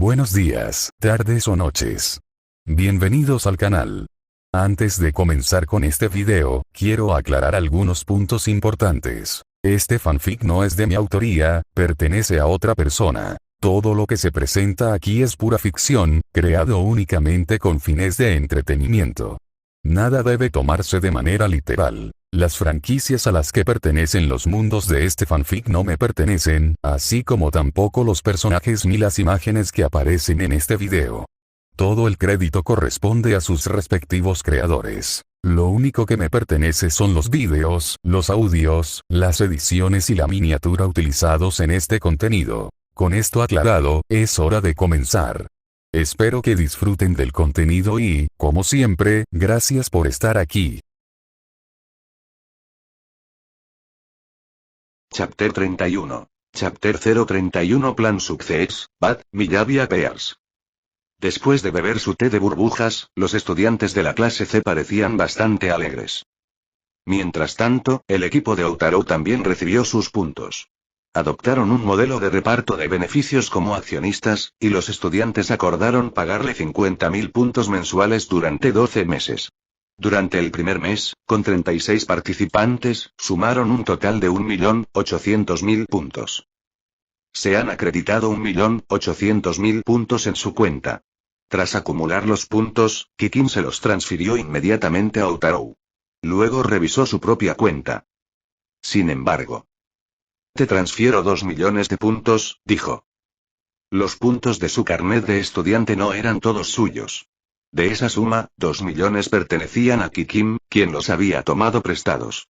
Buenos días, tardes o noches. Bienvenidos al canal. Antes de comenzar con este video, quiero aclarar algunos puntos importantes. Este fanfic no es de mi autoría, pertenece a otra persona. Todo lo que se presenta aquí es pura ficción, creado únicamente con fines de entretenimiento. Nada debe tomarse de manera literal. Las franquicias a las que pertenecen los mundos de este fanfic no me pertenecen, así como tampoco los personajes ni las imágenes que aparecen en este video. Todo el crédito corresponde a sus respectivos creadores. Lo único que me pertenece son los vídeos, los audios, las ediciones y la miniatura utilizados en este contenido. Con esto aclarado, es hora de comenzar. Espero que disfruten del contenido y, como siempre, gracias por estar aquí. Chapter 31. Chapter 031 Plan Success, Bad, Miyabi Appears. Después de beber su té de burbujas, los estudiantes de la clase C parecían bastante alegres. Mientras tanto, el equipo de Outaro también recibió sus puntos. Adoptaron un modelo de reparto de beneficios como accionistas, y los estudiantes acordaron pagarle 50.000 puntos mensuales durante 12 meses. Durante el primer mes, con 36 participantes, sumaron un total de 1.800.000 puntos. Se han acreditado 1.800.000 puntos en su cuenta. Tras acumular los puntos, Kikin se los transfirió inmediatamente a Outaro. Luego revisó su propia cuenta. Sin embargo, te transfiero 2 millones de puntos, dijo. Los puntos de su carnet de estudiante no eran todos suyos. De esa suma, 2 millones pertenecían a Kikin, quien los había tomado prestados.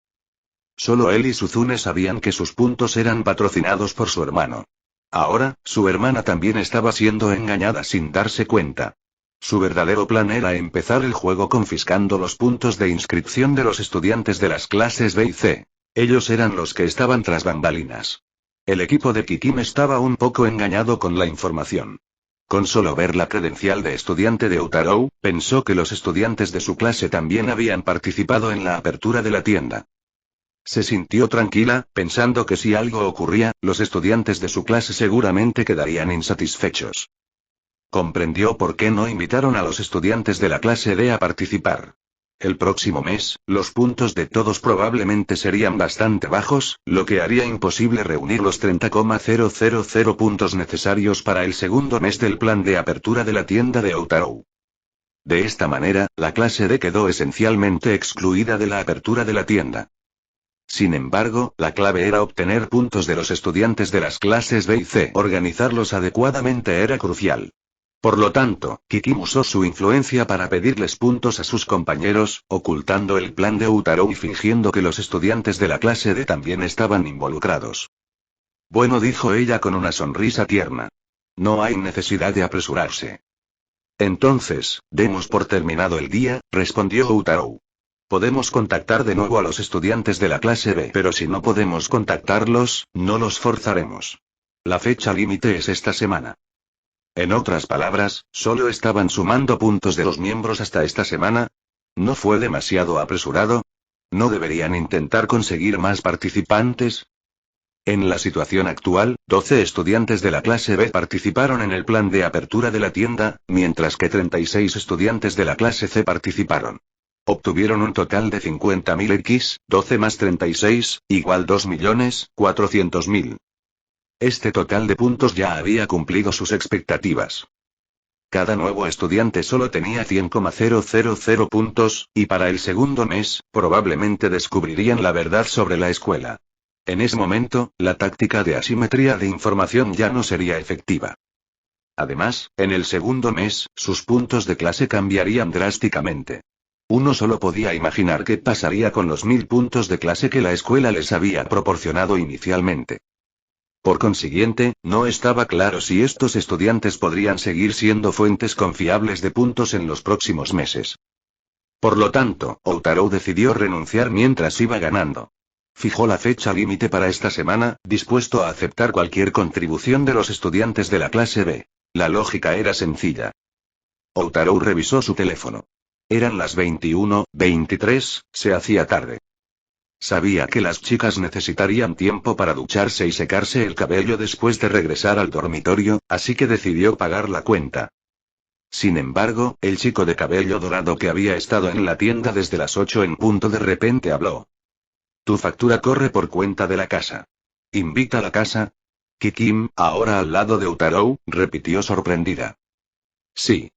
Solo él y Suzune sabían que sus puntos eran patrocinados por su hermano. Ahora, su hermana también estaba siendo engañada sin darse cuenta. Su verdadero plan era empezar el juego confiscando los puntos de inscripción de los estudiantes de las clases B y C. Ellos eran los que estaban tras bambalinas. El equipo de Kikin estaba un poco engañado con la información. Con solo ver la credencial de estudiante de Outaro, pensó que los estudiantes de su clase también habían participado en la apertura de la tienda. Se sintió tranquila, pensando que si algo ocurría, los estudiantes de su clase seguramente quedarían insatisfechos. Comprendió por qué no invitaron a los estudiantes de la clase D a participar. El próximo mes, los puntos de todos probablemente serían bastante bajos, lo que haría imposible reunir los 30,000 puntos necesarios para el segundo mes del plan de apertura de la tienda de Outaro. De esta manera, la clase D quedó esencialmente excluida de la apertura de la tienda. Sin embargo, la clave era obtener puntos de los estudiantes de las clases B y C. Organizarlos adecuadamente era crucial. Por lo tanto, Kikin usó su influencia para pedirles puntos a sus compañeros, ocultando el plan de Outaro y fingiendo que los estudiantes de la clase D también estaban involucrados. Bueno, dijo ella con una sonrisa tierna. No hay necesidad de apresurarse. Entonces, demos por terminado el día, respondió Outaro. Podemos contactar de nuevo a los estudiantes de la clase B, pero si no podemos contactarlos, no los forzaremos. La fecha límite es esta semana. En otras palabras, solo estaban sumando puntos de los miembros hasta esta semana. ¿No fue demasiado apresurado? ¿No deberían intentar conseguir más participantes? En la situación actual, 12 estudiantes de la clase B participaron en el plan de apertura de la tienda, mientras que 36 estudiantes de la clase C participaron. Obtuvieron un total de 50.000 X, 12 más 36, igual 2.400.000. Este total de puntos ya había cumplido sus expectativas. Cada nuevo estudiante solo tenía 100,000 puntos, y para el segundo mes, probablemente descubrirían la verdad sobre la escuela. En ese momento, la táctica de asimetría de información ya no sería efectiva. Además, en el segundo mes, sus puntos de clase cambiarían drásticamente. Uno solo podía imaginar qué pasaría con los 1.000 puntos de clase que la escuela les había proporcionado inicialmente. Por consiguiente, no estaba claro si estos estudiantes podrían seguir siendo fuentes confiables de puntos en los próximos meses. Por lo tanto, Outaro decidió renunciar mientras iba ganando. Fijó la fecha límite para esta semana, dispuesto a aceptar cualquier contribución de los estudiantes de la clase B. La lógica era sencilla. Outaro revisó su teléfono. Eran las 21:23, se hacía tarde. Sabía que las chicas necesitarían tiempo para ducharse y secarse el cabello después de regresar al dormitorio, así que decidió pagar la cuenta. Sin embargo, el chico de cabello dorado que había estado en la tienda desde las 8 en punto de repente habló. Tu factura corre por cuenta de la casa. ¿Invita a la casa? Kikim, ahora al lado de Utarou, repitió sorprendida. Sí.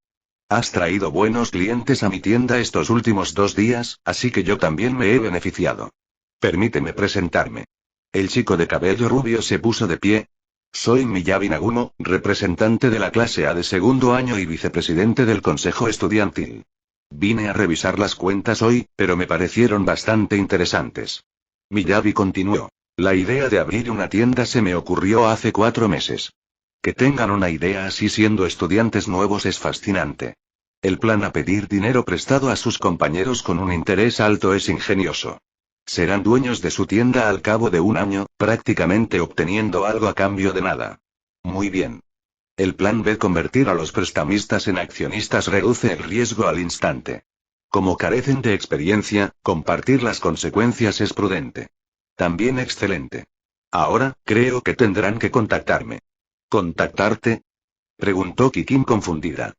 Has traído buenos clientes a mi tienda estos últimos 2 días, así que yo también me he beneficiado. Permíteme presentarme. El chico de cabello rubio se puso de pie. Soy Miyabi Nagumo, representante de la clase A de segundo año y vicepresidente del consejo estudiantil. Vine a revisar las cuentas hoy, pero me parecieron bastante interesantes. Miyabi continuó. La idea de abrir una tienda se me ocurrió hace 4 meses. Que tengan una idea así siendo estudiantes nuevos es fascinante. El plan a pedir dinero prestado a sus compañeros con un interés alto es ingenioso. Serán dueños de su tienda al cabo de 1 año, prácticamente obteniendo algo a cambio de nada. Muy bien. El plan B, convertir a los prestamistas en accionistas, reduce el riesgo al instante. Como carecen de experiencia, compartir las consecuencias es prudente. También excelente. Ahora, creo que tendrán que contactarme. ¿Contactarte? Preguntó Kikim confundida.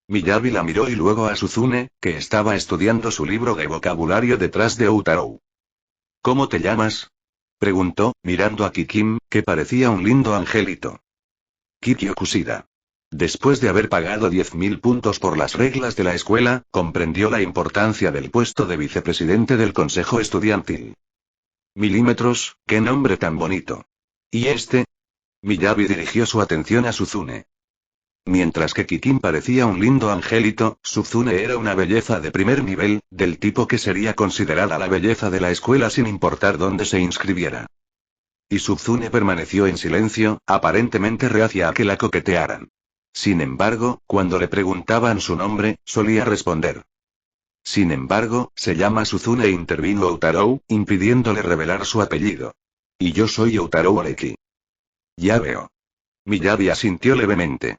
Miyabi la miró y luego a Suzune, que estaba estudiando su libro de vocabulario detrás de Utarou. ¿Cómo te llamas? Preguntó, mirando a Kikim, que parecía un lindo angelito. Kikyo Kushida. Después de haber pagado 10.000 puntos por las reglas de la escuela, comprendió la importancia del puesto de vicepresidente del consejo estudiantil. Milímetros, qué nombre tan bonito. ¿Y este? Miyabi dirigió su atención a Suzune. Mientras que Kikim parecía un lindo angelito, Suzune era una belleza de primer nivel, del tipo que sería considerada la belleza de la escuela sin importar dónde se inscribiera. Y Suzune permaneció en silencio, aparentemente reacia a que la coquetearan. Sin embargo, cuando le preguntaban su nombre, solía responder. Sin embargo, se llama Suzune, intervino Utarou, impidiéndole revelar su apellido. Y yo soy Utarou Oreki. Ya veo. Miyabi asintió levemente.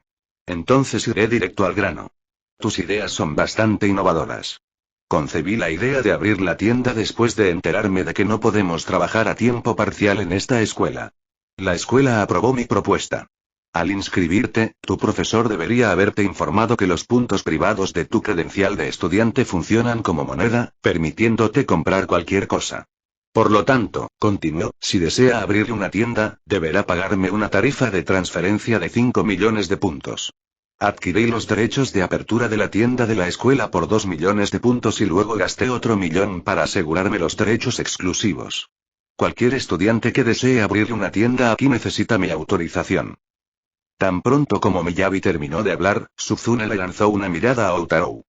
Entonces iré directo al grano. Tus ideas son bastante innovadoras. Concebí la idea de abrir la tienda después de enterarme de que no podemos trabajar a tiempo parcial en esta escuela. La escuela aprobó mi propuesta. Al inscribirte, tu profesor debería haberte informado que los puntos privados de tu credencial de estudiante funcionan como moneda, permitiéndote comprar cualquier cosa. Por lo tanto, continuó, si desea abrir una tienda, deberá pagarme una tarifa de transferencia de 5 millones de puntos. Adquirí los derechos de apertura de la tienda de la escuela por 2 millones de puntos y luego gasté otro millón para asegurarme los derechos exclusivos. Cualquier estudiante que desee abrir una tienda aquí necesita mi autorización. Tan pronto como Miyabi terminó de hablar, Suzune le lanzó una mirada a Utarou.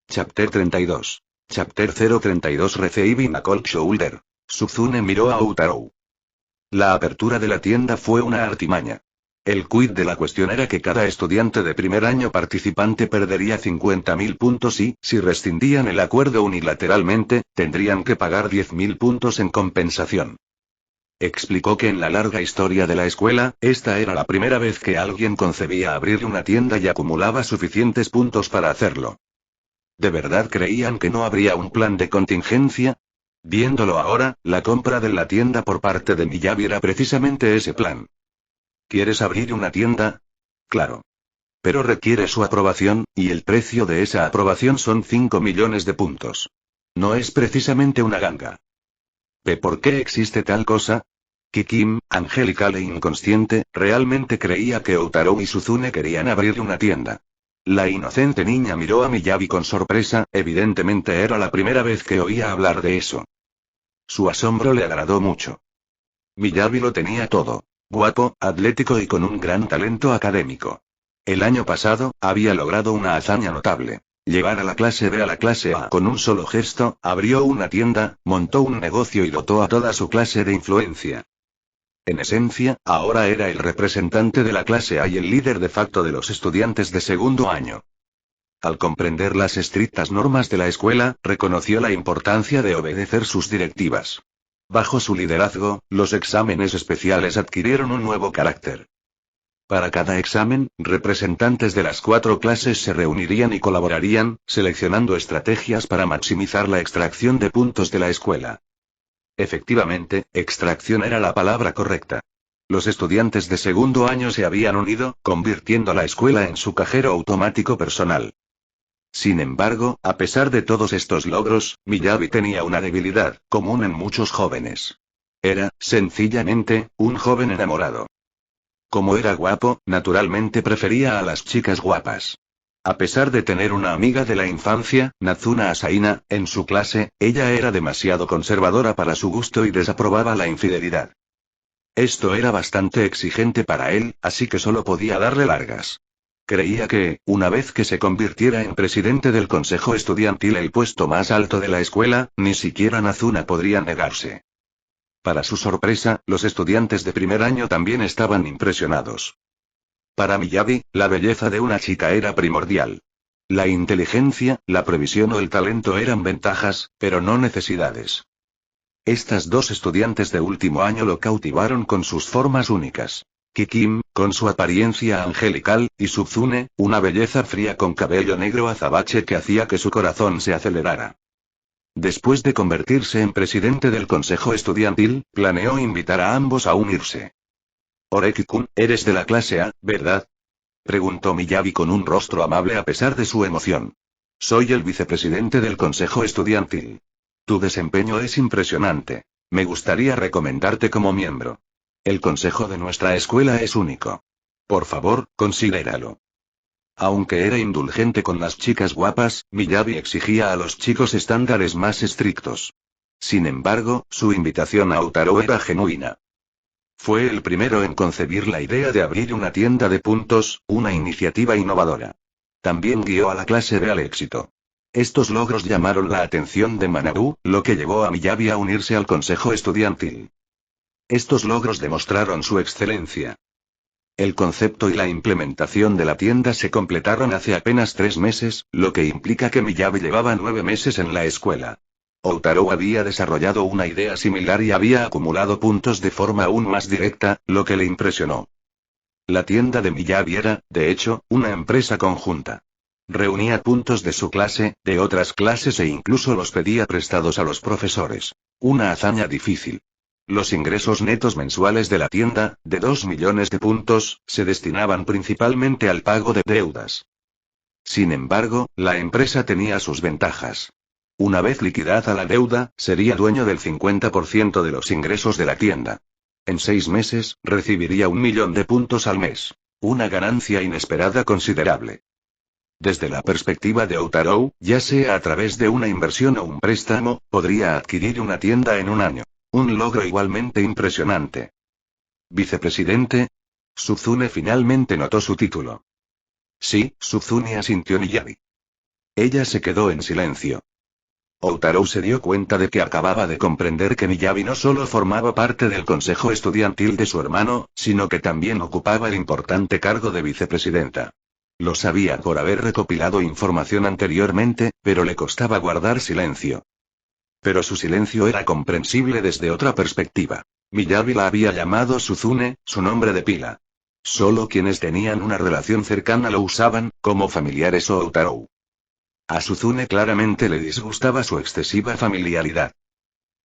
Chapter 32. Chapter 032. Receiving a cold shoulder. Suzune miró a Utarou. La apertura de la tienda fue una artimaña. El quid de la cuestión era que cada estudiante de primer año participante perdería 50.000 puntos y, si rescindían el acuerdo unilateralmente, tendrían que pagar 10.000 puntos en compensación. Explicó que en la larga historia de la escuela, esta era la primera vez que alguien concebía abrir una tienda y acumulaba suficientes puntos para hacerlo. ¿De verdad creían que no habría un plan de contingencia? Viéndolo ahora, la compra de la tienda por parte de Miyabi era precisamente ese plan. ¿Quieres abrir una tienda? Claro. Pero requiere su aprobación, y el precio de esa aprobación son 5 millones de puntos. No es precisamente una ganga. ¿Por qué existe tal cosa? Kikim, angelical e inconsciente, realmente creía que Utarou y Suzune querían abrir una tienda. La inocente niña miró a Miyabi con sorpresa, evidentemente era la primera vez que oía hablar de eso. Su asombro le agradó mucho. Miyabi lo tenía todo. Guapo, atlético y con un gran talento académico. El año pasado, había logrado una hazaña notable. Llevar a la clase B a la clase A con un solo gesto, abrió una tienda, montó un negocio y dotó a toda su clase de influencia. En esencia, ahora era el representante de la clase A y el líder de facto de los estudiantes de segundo año. Al comprender las estrictas normas de la escuela, reconoció la importancia de obedecer sus directivas. Bajo su liderazgo, los exámenes especiales adquirieron un nuevo carácter. Para cada examen, representantes de las 4 clases se reunirían y colaborarían, seleccionando estrategias para maximizar la extracción de puntos de la escuela. Efectivamente, extracción era la palabra correcta. Los estudiantes de segundo año se habían unido, convirtiendo la escuela en su cajero automático personal. Sin embargo, a pesar de todos estos logros, Miyabi tenía una debilidad, común en muchos jóvenes. Era, sencillamente, un joven enamorado. Como era guapo, naturalmente prefería a las chicas guapas. A pesar de tener una amiga de la infancia, Nazuna Asaina, en su clase, ella era demasiado conservadora para su gusto y desaprobaba la infidelidad. Esto era bastante exigente para él, así que solo podía darle largas. Creía que, una vez que se convirtiera en presidente del consejo estudiantil, el puesto más alto de la escuela, ni siquiera Nazuna podría negarse. Para su sorpresa, los estudiantes de primer año también estaban impresionados. Para Miyabi, la belleza de una chica era primordial. La inteligencia, la previsión o el talento eran ventajas, pero no necesidades. Estas dos estudiantes de último año lo cautivaron con sus formas únicas. Kikim, con su apariencia angelical, y Suzune, una belleza fría con cabello negro azabache que hacía que su corazón se acelerara. Después de convertirse en presidente del consejo estudiantil, planeó invitar a ambos a unirse. Oreki-kun, eres de la clase A, ¿verdad? Preguntó Miyabi con un rostro amable a pesar de su emoción. Soy el vicepresidente del consejo estudiantil. Tu desempeño es impresionante. Me gustaría recomendarte como miembro. El consejo de nuestra escuela es único. Por favor, considéralo. Aunque era indulgente con las chicas guapas, Miyabi exigía a los chicos estándares más estrictos. Sin embargo, su invitación a Utaro era genuina. Fue el primero en concebir la idea de abrir una tienda de puntos, una iniciativa innovadora. También guió a la clase B al éxito. Estos logros llamaron la atención de Manabu, lo que llevó a Miyabi a unirse al consejo estudiantil. Estos logros demostraron su excelencia. El concepto y la implementación de la tienda se completaron hace apenas 3 meses, lo que implica que Miyabi llevaba 9 meses en la escuela. Outaro había desarrollado una idea similar y había acumulado puntos de forma aún más directa, lo que le impresionó. La tienda de Miyabi era, de hecho, una empresa conjunta. Reunía puntos de su clase, de otras clases e incluso los pedía prestados a los profesores. Una hazaña difícil. Los ingresos netos mensuales de la tienda, de 2 millones de puntos, se destinaban principalmente al pago de deudas. Sin embargo, la empresa tenía sus ventajas. Una vez liquidada la deuda, sería dueño del 50% de los ingresos de la tienda. En 6 meses, recibiría 1 millón de puntos al mes. Una ganancia inesperada considerable. Desde la perspectiva de Outaro, ya sea a través de una inversión o un préstamo, podría adquirir una tienda en un año. Un logro igualmente impresionante. ¿Vicepresidente? Suzune finalmente notó su título. Sí, Suzune asintió Miyabi. Ella se quedó en silencio. Outaro se dio cuenta de que acababa de comprender que Miyabi no solo formaba parte del consejo estudiantil de su hermano, sino que también ocupaba el importante cargo de vicepresidenta. Lo sabía por haber recopilado información anteriormente, pero le costaba guardar silencio. Pero su silencio era comprensible desde otra perspectiva. Miyabi la había llamado Suzune, su nombre de pila. Solo quienes tenían una relación cercana lo usaban, como familiares o Outaro. A Suzune claramente le disgustaba su excesiva familiaridad.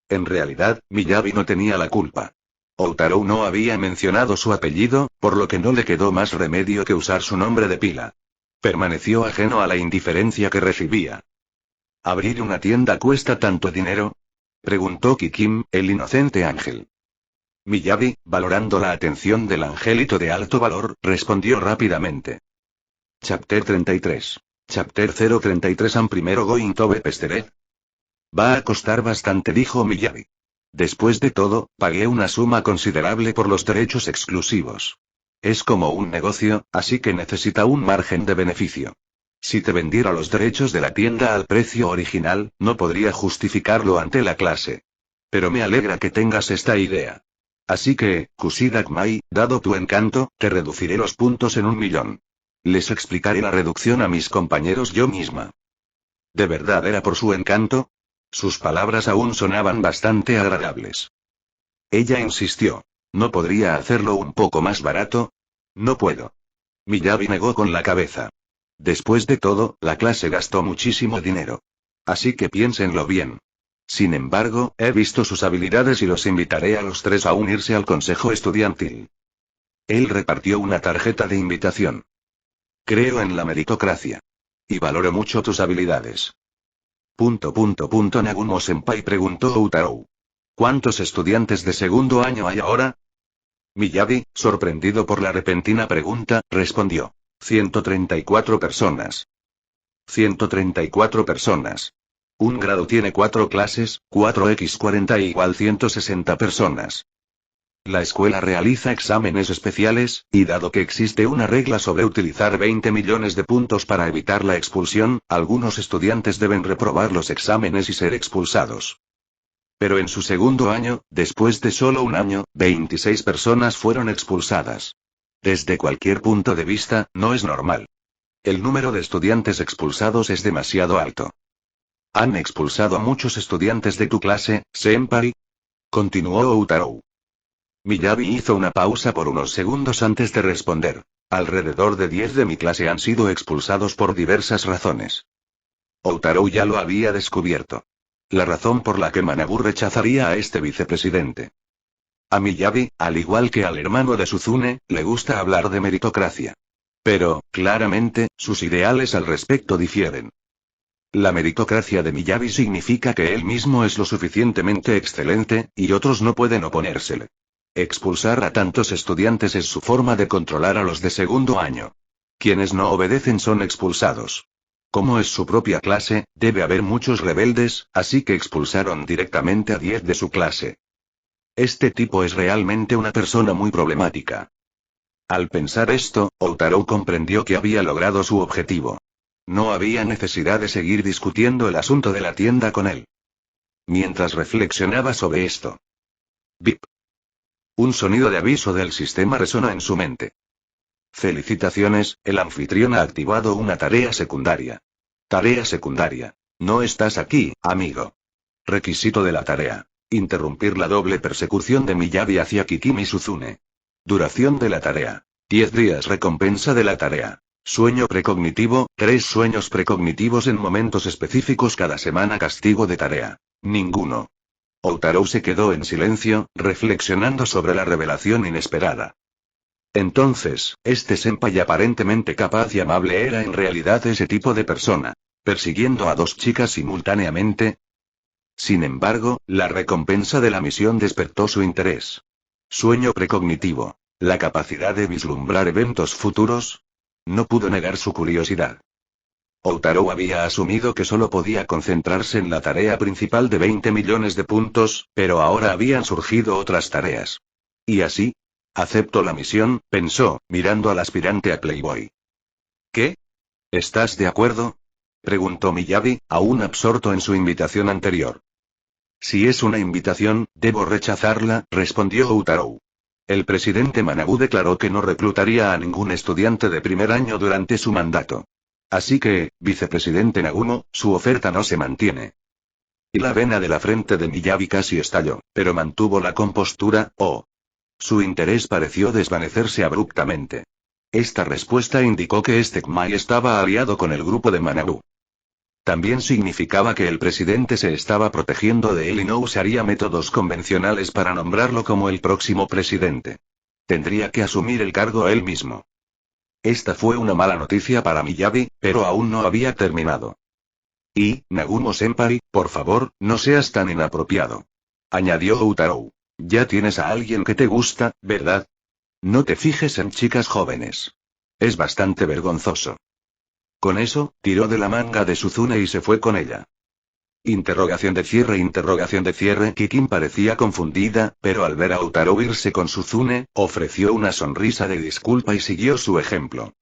En realidad, Miyabi no tenía la culpa. Outaro no había mencionado su apellido, por lo que no le quedó más remedio que usar su nombre de pila. Permaneció ajeno a la indiferencia que recibía. ¿Abrir una tienda cuesta tanto dinero? Preguntó Kikim, el inocente ángel. Miyabi, valorando la atención del angelito de alto valor, respondió rápidamente. Chapter 33. Chapter 033. Am primero going to be pestered. Va a costar bastante, dijo Miyabi. Después de todo, pagué una suma considerable por los derechos exclusivos. Es como un negocio, así que necesita un margen de beneficio. Si te vendiera los derechos de la tienda al precio original, no podría justificarlo ante la clase. Pero me alegra que tengas esta idea. Así que, Kusidakmai, dado tu encanto, te reduciré los puntos en 1 millón. Les explicaré la reducción a mis compañeros yo misma. ¿De verdad era por su encanto? Sus palabras aún sonaban bastante agradables. Ella insistió. ¿No podría hacerlo un poco más barato? No puedo. Miyabi negó con la cabeza. Después de todo, la clase gastó muchísimo dinero. Así que piénsenlo bien. Sin embargo, he visto sus habilidades y los invitaré a los tres a unirse al consejo estudiantil. Él repartió una tarjeta de invitación. Creo en la meritocracia. Y valoro mucho tus habilidades. Nagumo-senpai preguntó Utarou. ¿Cuántos estudiantes de segundo año hay ahora? Miyabi, sorprendido por la repentina pregunta, respondió. 134 personas. 134 personas. Un grado tiene 4 clases, 4x40 igual 160 personas. La escuela realiza exámenes especiales, y dado que existe una regla sobre utilizar 20 millones de puntos para evitar la expulsión, algunos estudiantes deben reprobar los exámenes y ser expulsados. Pero en su segundo año, después de solo un año, 26 personas fueron expulsadas. Desde cualquier punto de vista, no es normal. El número de estudiantes expulsados es demasiado alto. ¿Han expulsado a muchos estudiantes de tu clase, senpai? Continuó Utarou. Miyabi hizo una pausa por unos segundos antes de responder. Alrededor de 10 de mi clase han sido expulsados por diversas razones. Utarou ya lo había descubierto. La razón por la que Manabu rechazaría a este vicepresidente. A Miyabi, al igual que al hermano de Suzune, le gusta hablar de meritocracia. Pero, claramente, sus ideales al respecto difieren. La meritocracia de Miyabi significa que él mismo es lo suficientemente excelente, y otros no pueden oponérsele. Expulsar a tantos estudiantes es su forma de controlar a los de segundo año. Quienes no obedecen son expulsados. Como es su propia clase, debe haber muchos rebeldes, así que expulsaron directamente a 10 de su clase. Este tipo es realmente una persona muy problemática. Al pensar esto, Utarou comprendió que había logrado su objetivo. No había necesidad de seguir discutiendo el asunto de la tienda con él. Mientras reflexionaba sobre esto. Bip. Un sonido de aviso del sistema resonó en su mente. Felicitaciones, el anfitrión ha activado una tarea secundaria. Tarea secundaria. No estás aquí, amigo. Requisito de la tarea. Interrumpir la doble persecución de Miyabi hacia Kikimi Suzune. Duración de la tarea. 10 días. Recompensa de la tarea. Sueño precognitivo, 3 sueños precognitivos en momentos específicos cada semana. Castigo de tarea. Ninguno. Utarou se quedó en silencio, reflexionando sobre la revelación inesperada. Entonces, este senpai aparentemente capaz y amable era en realidad ese tipo de persona. ¿Persiguiendo a 2 chicas simultáneamente? Sin embargo, la recompensa de la misión despertó su interés. Sueño precognitivo. ¿La capacidad de vislumbrar eventos futuros? No pudo negar su curiosidad. Utarou había asumido que solo podía concentrarse en la tarea principal de 20 millones de puntos, pero ahora habían surgido otras tareas. ¿Y así? Acepto la misión, pensó, mirando al aspirante a Playboy. ¿Qué? ¿Estás de acuerdo? Preguntó Miyabi, aún absorto en su invitación anterior. Si es una invitación, debo rechazarla, respondió Utarou. El presidente Manabu declaró que no reclutaría a ningún estudiante de primer año durante su mandato. Así que, vicepresidente Nagumo, su oferta no se mantiene. Y la vena de la frente de Miyabi casi estalló, pero mantuvo la compostura, Su interés pareció desvanecerse abruptamente. Esta respuesta indicó que este Kmai estaba aliado con el grupo de Manabu. También significaba que el presidente se estaba protegiendo de él y no usaría métodos convencionales para nombrarlo como el próximo presidente. Tendría que asumir el cargo él mismo. Esta fue una mala noticia para Miyabi, pero aún no había terminado. Y, Nagumo-senpai, por favor, no seas tan inapropiado. Añadió Utarou. Ya tienes a alguien que te gusta, ¿verdad? No te fijes en chicas jóvenes. Es bastante vergonzoso. Con eso, tiró de la manga de Suzune y se fue con ella. Interrogación de cierre. Kikin parecía confundida, pero al ver a Utarou irse con Suzune, ofreció una sonrisa de disculpa y siguió su ejemplo.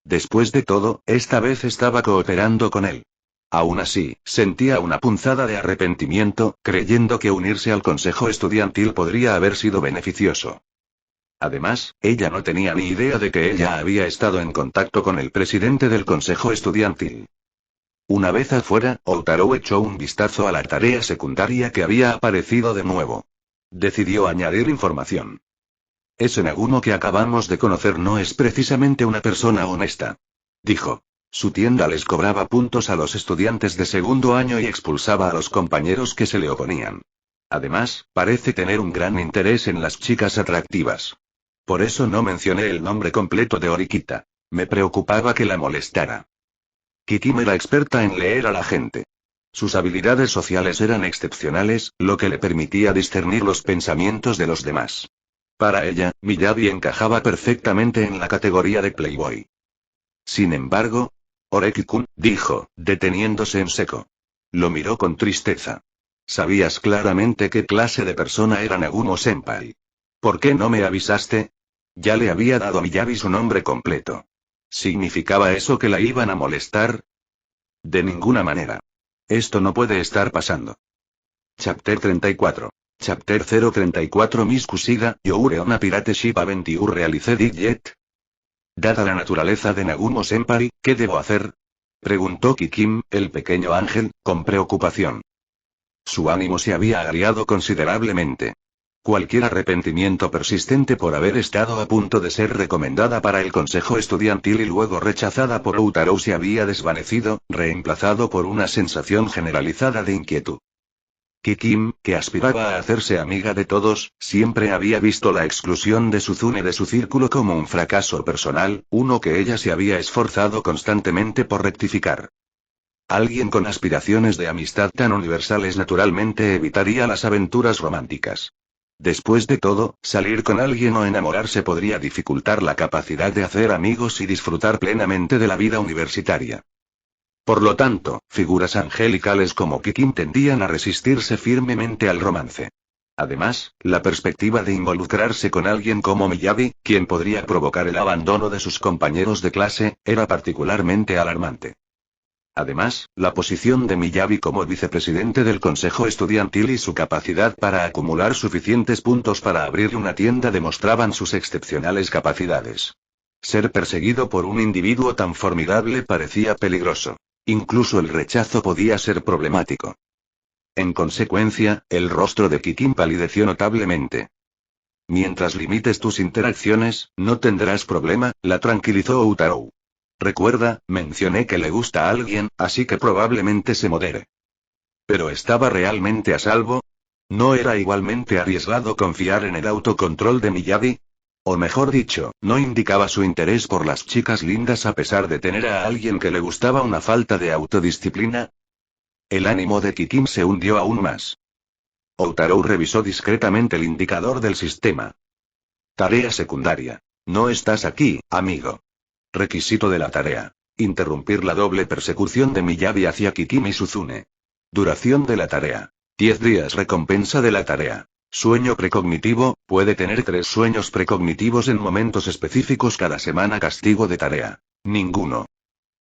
Después de todo, esta vez estaba cooperando con él. Aún así, sentía una punzada de arrepentimiento, creyendo que unirse al consejo estudiantil podría haber sido beneficioso. Además, ella no tenía ni idea de que ella había estado en contacto con el presidente del consejo estudiantil. Una vez afuera, Utarou echó un vistazo a la tarea secundaria que había aparecido de nuevo. Decidió añadir información. Ese Nagumo que acabamos de conocer no es precisamente una persona honesta. Dijo. Su tienda les cobraba puntos a los estudiantes de segundo año y expulsaba a los compañeros que se le oponían. Además, parece tener un gran interés en las chicas atractivas. Por eso no mencioné el nombre completo de Orikita. Me preocupaba que la molestara. Kikim era experta en leer a la gente. Sus habilidades sociales eran excepcionales, lo que le permitía discernir los pensamientos de los demás. Para ella, Miyabi encajaba perfectamente en la categoría de Playboy. Sin embargo, Oreki-kun, dijo, deteniéndose en seco. Lo miró con tristeza. Sabías claramente qué clase de persona era Nagumo-senpai. ¿Por qué no me avisaste? Ya le había dado a Miyabi su nombre completo. ¿Significaba eso que la iban a molestar? De ninguna manera. Esto no puede estar pasando. Chapter 34. Chapter 034 Miss Kushida, Youre Ona Pirate Ship Aventure Realice Digit. Dada la naturaleza de Nagumo-senpai, ¿qué debo hacer? Preguntó Kikim, el pequeño ángel, con preocupación. Su ánimo se había agriado considerablemente. Cualquier arrepentimiento persistente por haber estado a punto de ser recomendada para el consejo estudiantil y luego rechazada por Outaro se había desvanecido, reemplazado por una sensación generalizada de inquietud. Kikim, que aspiraba a hacerse amiga de todos, siempre había visto la exclusión de Suzune de su círculo como un fracaso personal, uno que ella se había esforzado constantemente por rectificar. Alguien con aspiraciones de amistad tan universales naturalmente evitaría las aventuras románticas. Después de todo, salir con alguien o enamorarse podría dificultar la capacidad de hacer amigos y disfrutar plenamente de la vida universitaria. Por lo tanto, figuras angelicales como Kikim tendían a resistirse firmemente al romance. Además, la perspectiva de involucrarse con alguien como Miyabi, quien podría provocar el abandono de sus compañeros de clase, era particularmente alarmante. Además, la posición de Miyabi como vicepresidente del consejo estudiantil y su capacidad para acumular suficientes puntos para abrir una tienda demostraban sus excepcionales capacidades. Ser perseguido por un individuo tan formidable parecía peligroso. Incluso el rechazo podía ser problemático. En consecuencia, el rostro de Kikim palideció notablemente. Mientras limites tus interacciones, no tendrás problema, la tranquilizó Outaro. Recuerda, mencioné que le gusta a alguien, así que probablemente se modere. ¿Pero estaba realmente a salvo? ¿No era igualmente arriesgado confiar en el autocontrol de Miyabi? O mejor dicho, ¿no indicaba su interés por las chicas lindas a pesar de tener a alguien que le gustaba una falta de autodisciplina? El ánimo de Kikim se hundió aún más. Outaro revisó discretamente el indicador del sistema. Tarea secundaria. No estás aquí, amigo. Requisito de la tarea. Interrumpir la doble persecución de Miyabi hacia Kikim y Suzune. Duración de la tarea. 10 días. Recompensa de la tarea. Sueño precognitivo, puede tener 3 sueños precognitivos en momentos específicos cada semana. Castigo de tarea. Ninguno.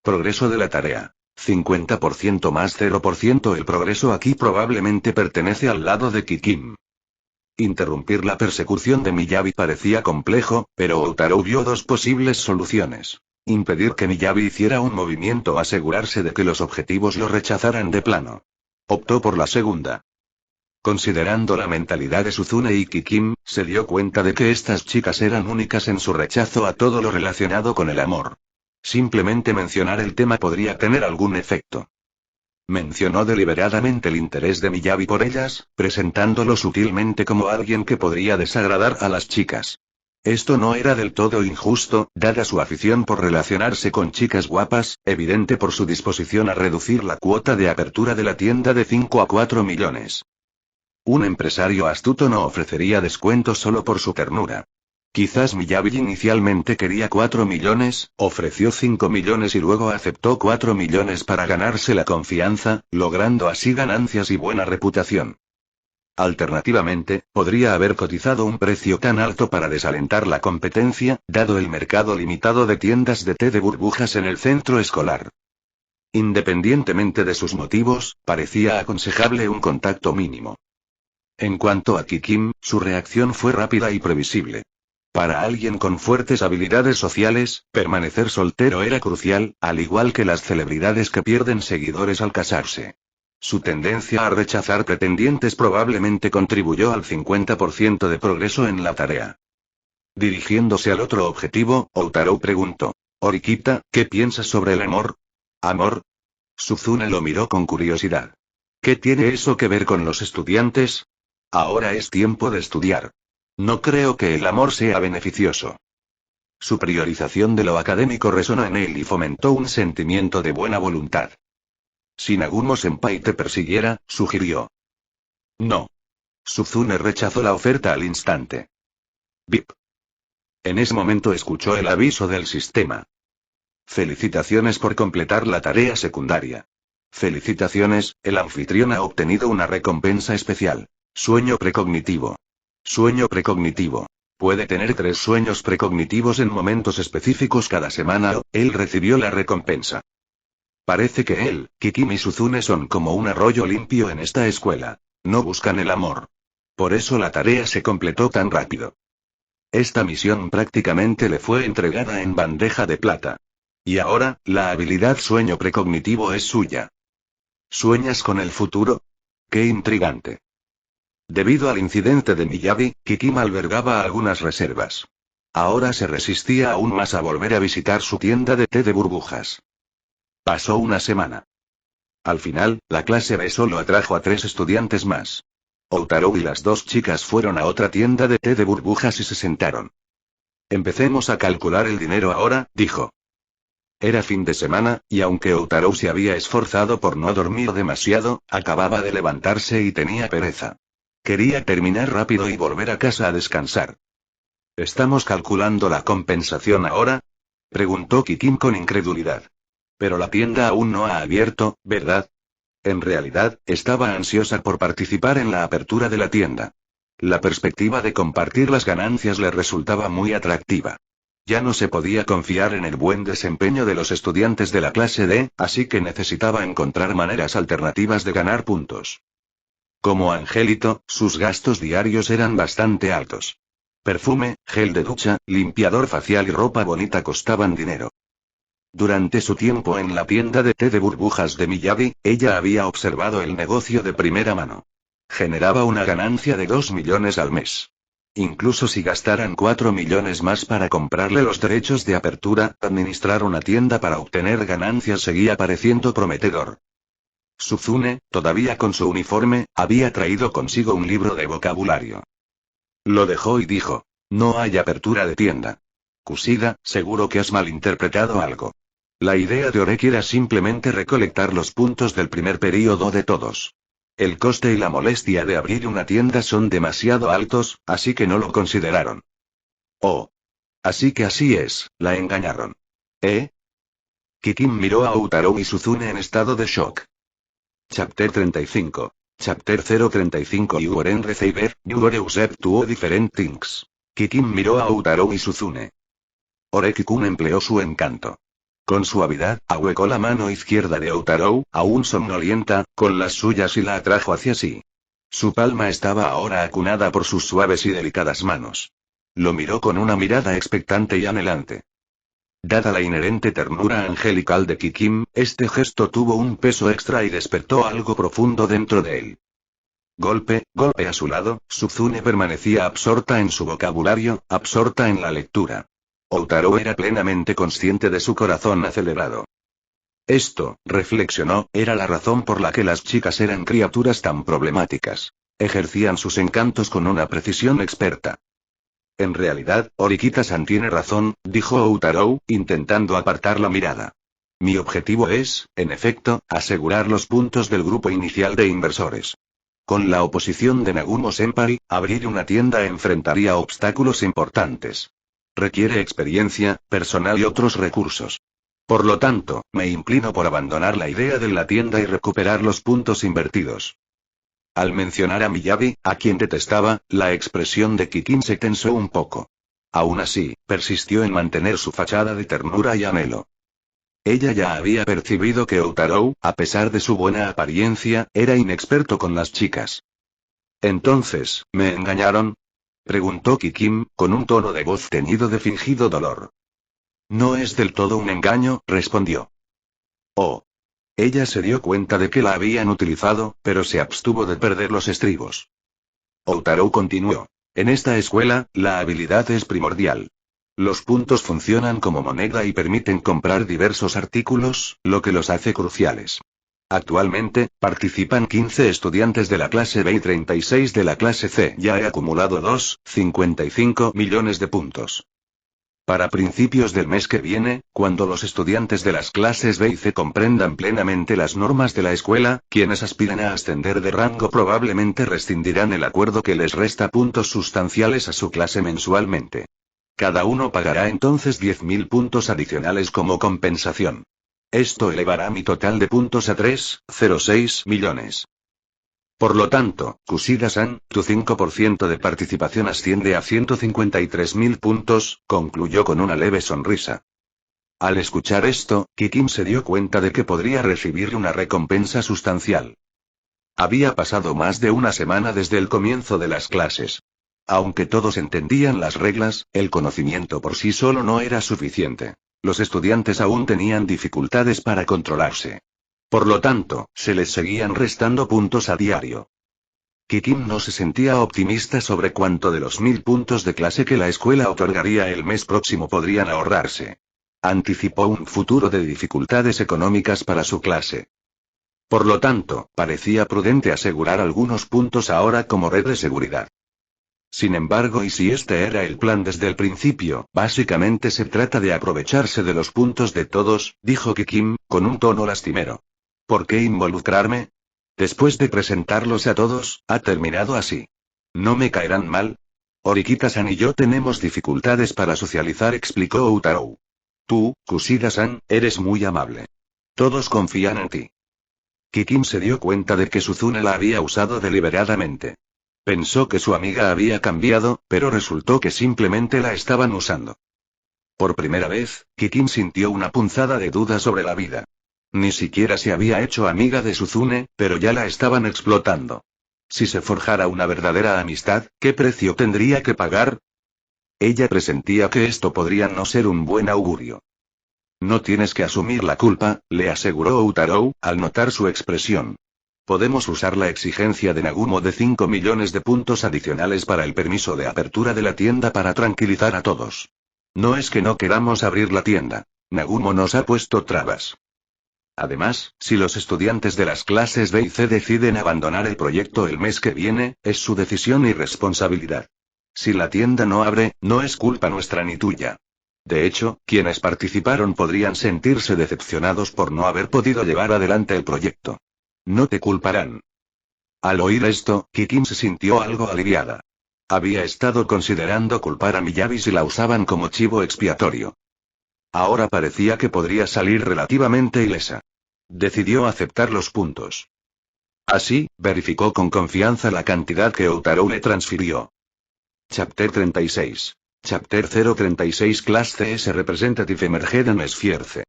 Progreso de la tarea. 50% más 0%. El progreso aquí probablemente pertenece al lado de Kikim. Interrumpir la persecución de Miyabi parecía complejo, pero Outaro vio dos posibles soluciones. Impedir que Miyabi hiciera un movimiento o asegurarse de que los objetivos lo rechazaran de plano. Optó por la segunda. Considerando la mentalidad de Suzune y Kikim, se dio cuenta de que estas chicas eran únicas en su rechazo a todo lo relacionado con el amor. Simplemente mencionar el tema podría tener algún efecto. Mencionó deliberadamente el interés de Miyabi por ellas, presentándolo sutilmente como alguien que podría desagradar a las chicas. Esto no era del todo injusto, dada su afición por relacionarse con chicas guapas, evidente por su disposición a reducir la cuota de apertura de la tienda de 5 a 4 millones. Un empresario astuto no ofrecería descuentos solo por su ternura. Quizás Miyabi inicialmente quería 4 millones, ofreció 5 millones y luego aceptó 4 millones para ganarse la confianza, logrando así ganancias y buena reputación. Alternativamente, podría haber cotizado un precio tan alto para desalentar la competencia, dado el mercado limitado de tiendas de té de burbujas en el centro escolar. Independientemente de sus motivos, parecía aconsejable un contacto mínimo. En cuanto a Kikim, su reacción fue rápida y previsible. Para alguien con fuertes habilidades sociales, permanecer soltero era crucial, al igual que las celebridades que pierden seguidores al casarse. Su tendencia a rechazar pretendientes probablemente contribuyó al 50% de progreso en la tarea. Dirigiéndose al otro objetivo, Outaro preguntó: Orikita, ¿qué piensas sobre el amor? ¿Amor? Suzune lo miró con curiosidad. ¿Qué tiene eso que ver con los estudiantes? Ahora es tiempo de estudiar. No creo que el amor sea beneficioso. Su priorización de lo académico resonó en él y fomentó un sentimiento de buena voluntad. Si Nagumo-senpai te persiguiera, sugirió. No. Suzune rechazó la oferta al instante. Bip. En ese momento escuchó el aviso del sistema. Felicitaciones por completar la tarea secundaria. Felicitaciones, el anfitrión ha obtenido una recompensa especial. Sueño precognitivo. Sueño precognitivo. Puede tener 3 sueños precognitivos en momentos específicos cada semana o, él recibió la recompensa. Parece que él, Kikim y Suzune son como un arroyo limpio en esta escuela. No buscan el amor. Por eso la tarea se completó tan rápido. Esta misión prácticamente le fue entregada en bandeja de plata. Y ahora, la habilidad sueño precognitivo es suya. ¿Sueñas con el futuro? ¡Qué intrigante! Debido al incidente de Miyabi, Kikim albergaba algunas reservas. Ahora se resistía aún más a volver a visitar su tienda de té de burbujas. Pasó una semana. Al final, la clase B solo atrajo a 3 estudiantes más. Outaro y las 2 chicas fueron a otra tienda de té de burbujas y se sentaron. Empecemos a calcular el dinero ahora, dijo. Era fin de semana, y aunque Outaro se había esforzado por no dormir demasiado, acababa de levantarse y tenía pereza. Quería terminar rápido y volver a casa a descansar. ¿Estamos calculando la compensación ahora? Preguntó Kikim con incredulidad. Pero la tienda aún no ha abierto, ¿verdad? En realidad, estaba ansiosa por participar en la apertura de la tienda. La perspectiva de compartir las ganancias le resultaba muy atractiva. Ya no se podía confiar en el buen desempeño de los estudiantes de la clase D, así que necesitaba encontrar maneras alternativas de ganar puntos. Como Angelito, sus gastos diarios eran bastante altos. Perfume, gel de ducha, limpiador facial y ropa bonita costaban dinero. Durante su tiempo en la tienda de té de burbujas de Miyabi, ella había observado el negocio de primera mano. Generaba una ganancia de 2 millones al mes. Incluso si gastaran 4 millones más para comprarle los derechos de apertura, administrar una tienda para obtener ganancias seguía pareciendo prometedor. Suzune, todavía con su uniforme, había traído consigo un libro de vocabulario. Lo dejó y dijo, no hay apertura de tienda. Kushida, seguro que has malinterpretado algo. La idea de Oreki era simplemente recolectar los puntos del primer período de todos. El coste y la molestia de abrir una tienda son demasiado altos, así que no lo consideraron. Oh. Así que así es, la engañaron. ¿Eh? Kikim miró a Outaro y Suzune en estado de shock. Chapter 35. Chapter 035. You are en receiver, you are used to different things. Kikim miró a Outaro y Suzune. Oreki-kun empleó su encanto. Con suavidad, ahuecó la mano izquierda de Outaro, aún somnolienta, con las suyas y la atrajo hacia sí. Su palma estaba ahora acunada por sus suaves y delicadas manos. Lo miró con una mirada expectante y anhelante. Dada la inherente ternura angelical de Kikim, este gesto tuvo un peso extra y despertó algo profundo dentro de él. Golpe a su lado, Suzune permanecía absorta en su vocabulario, absorta en la lectura. Outaro era plenamente consciente de su corazón acelerado. Esto, reflexionó, era la razón por la que las chicas eran criaturas tan problemáticas. Ejercían sus encantos con una precisión experta. En realidad, Orikita-san tiene razón, dijo Outaro, intentando apartar la mirada. Mi objetivo es, en efecto, asegurar los puntos del grupo inicial de inversores. Con la oposición de Nagumo-senpai, abrir una tienda enfrentaría obstáculos importantes. Requiere experiencia, personal y otros recursos. Por lo tanto, me inclino por abandonar la idea de la tienda y recuperar los puntos invertidos. Al mencionar a Miyabi, a quien detestaba, la expresión de Kikim se tensó un poco. Aún así, persistió en mantener su fachada de ternura y anhelo. Ella ya había percibido que Outaro, a pesar de su buena apariencia, era inexperto con las chicas. Entonces, ¿me engañaron?, preguntó Kikim, con un tono de voz teñido de fingido dolor. No es del todo un engaño, respondió. Oh. Ella se dio cuenta de que la habían utilizado, pero se abstuvo de perder los estribos. Outaro continuó. En esta escuela, la habilidad es primordial. Los puntos funcionan como moneda y permiten comprar diversos artículos, lo que los hace cruciales. Actualmente, participan 15 estudiantes de la clase B y 36 de la clase C. Ya he acumulado 2,55 millones de puntos. Para principios del mes que viene, cuando los estudiantes de las clases B y C comprendan plenamente las normas de la escuela, quienes aspiren a ascender de rango probablemente rescindirán el acuerdo que les resta puntos sustanciales a su clase mensualmente. Cada uno pagará entonces 10.000 puntos adicionales como compensación. Esto elevará mi total de puntos a 3,06 millones. Por lo tanto, Kushida-san, tu 5% de participación asciende a 153.000 puntos, concluyó con una leve sonrisa. Al escuchar esto, Kikim se dio cuenta de que podría recibir una recompensa sustancial. Había pasado más de una semana desde el comienzo de las clases. Aunque todos entendían las reglas, el conocimiento por sí solo no era suficiente. Los estudiantes aún tenían dificultades para controlarse. Por lo tanto, se les seguían restando puntos a diario. Kikim no se sentía optimista sobre cuánto de los 1.000 puntos de clase que la escuela otorgaría el mes próximo podrían ahorrarse. Anticipó un futuro de dificultades económicas para su clase. Por lo tanto, parecía prudente asegurar algunos puntos ahora como red de seguridad. Sin embargo, y si este era el plan desde el principio, básicamente se trata de aprovecharse de los puntos de todos, dijo Kikim, con un tono lastimero. ¿Por qué involucrarme? Después de presentarlos a todos, ha terminado así. ¿No me caerán mal? Orikita-san y yo tenemos dificultades para socializar, explicó Utarou. Tú, Kushida-san, eres muy amable. Todos confían en ti. Kikim se dio cuenta de que Suzune la había usado deliberadamente. Pensó que su amiga había cambiado, pero resultó que simplemente la estaban usando. Por primera vez, Kikim sintió una punzada de duda sobre la vida. Ni siquiera se había hecho amiga de Suzune, pero ya la estaban explotando. Si se forjara una verdadera amistad, ¿qué precio tendría que pagar? Ella presentía que esto podría no ser un buen augurio. No tienes que asumir la culpa, le aseguró Utarou, al notar su expresión. Podemos usar la exigencia de Nagumo de 5 millones de puntos adicionales para el permiso de apertura de la tienda para tranquilizar a todos. No es que no queramos abrir la tienda. Nagumo nos ha puesto trabas. Además, si los estudiantes de las clases B y C deciden abandonar el proyecto el mes que viene, es su decisión y responsabilidad. Si la tienda no abre, no es culpa nuestra ni tuya. De hecho, quienes participaron podrían sentirse decepcionados por no haber podido llevar adelante el proyecto. No te culparán. Al oír esto, Kikim se sintió algo aliviada. Había estado considerando culpar a Miyabi si la usaban como chivo expiatorio. Ahora parecía que podría salir relativamente ilesa. Decidió aceptar los puntos. Así, verificó con confianza la cantidad que Utarou le transfirió. Chapter 36. Chapter 036 Class CS Representative Emerged Sphere C.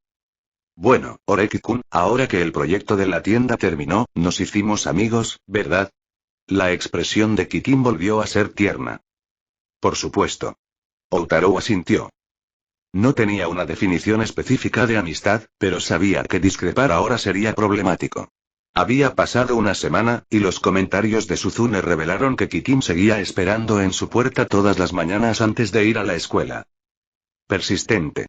Bueno, Oreki-kun, ahora que el proyecto de la tienda terminó, nos hicimos amigos, ¿verdad? La expresión de Kikim volvió a ser tierna. Por supuesto. Utarou asintió. No tenía una definición específica de amistad, pero sabía que discrepar ahora sería problemático. Había pasado una semana, y los comentarios de Suzune revelaron que Kikim seguía esperando en su puerta todas las mañanas antes de ir a la escuela. Persistente.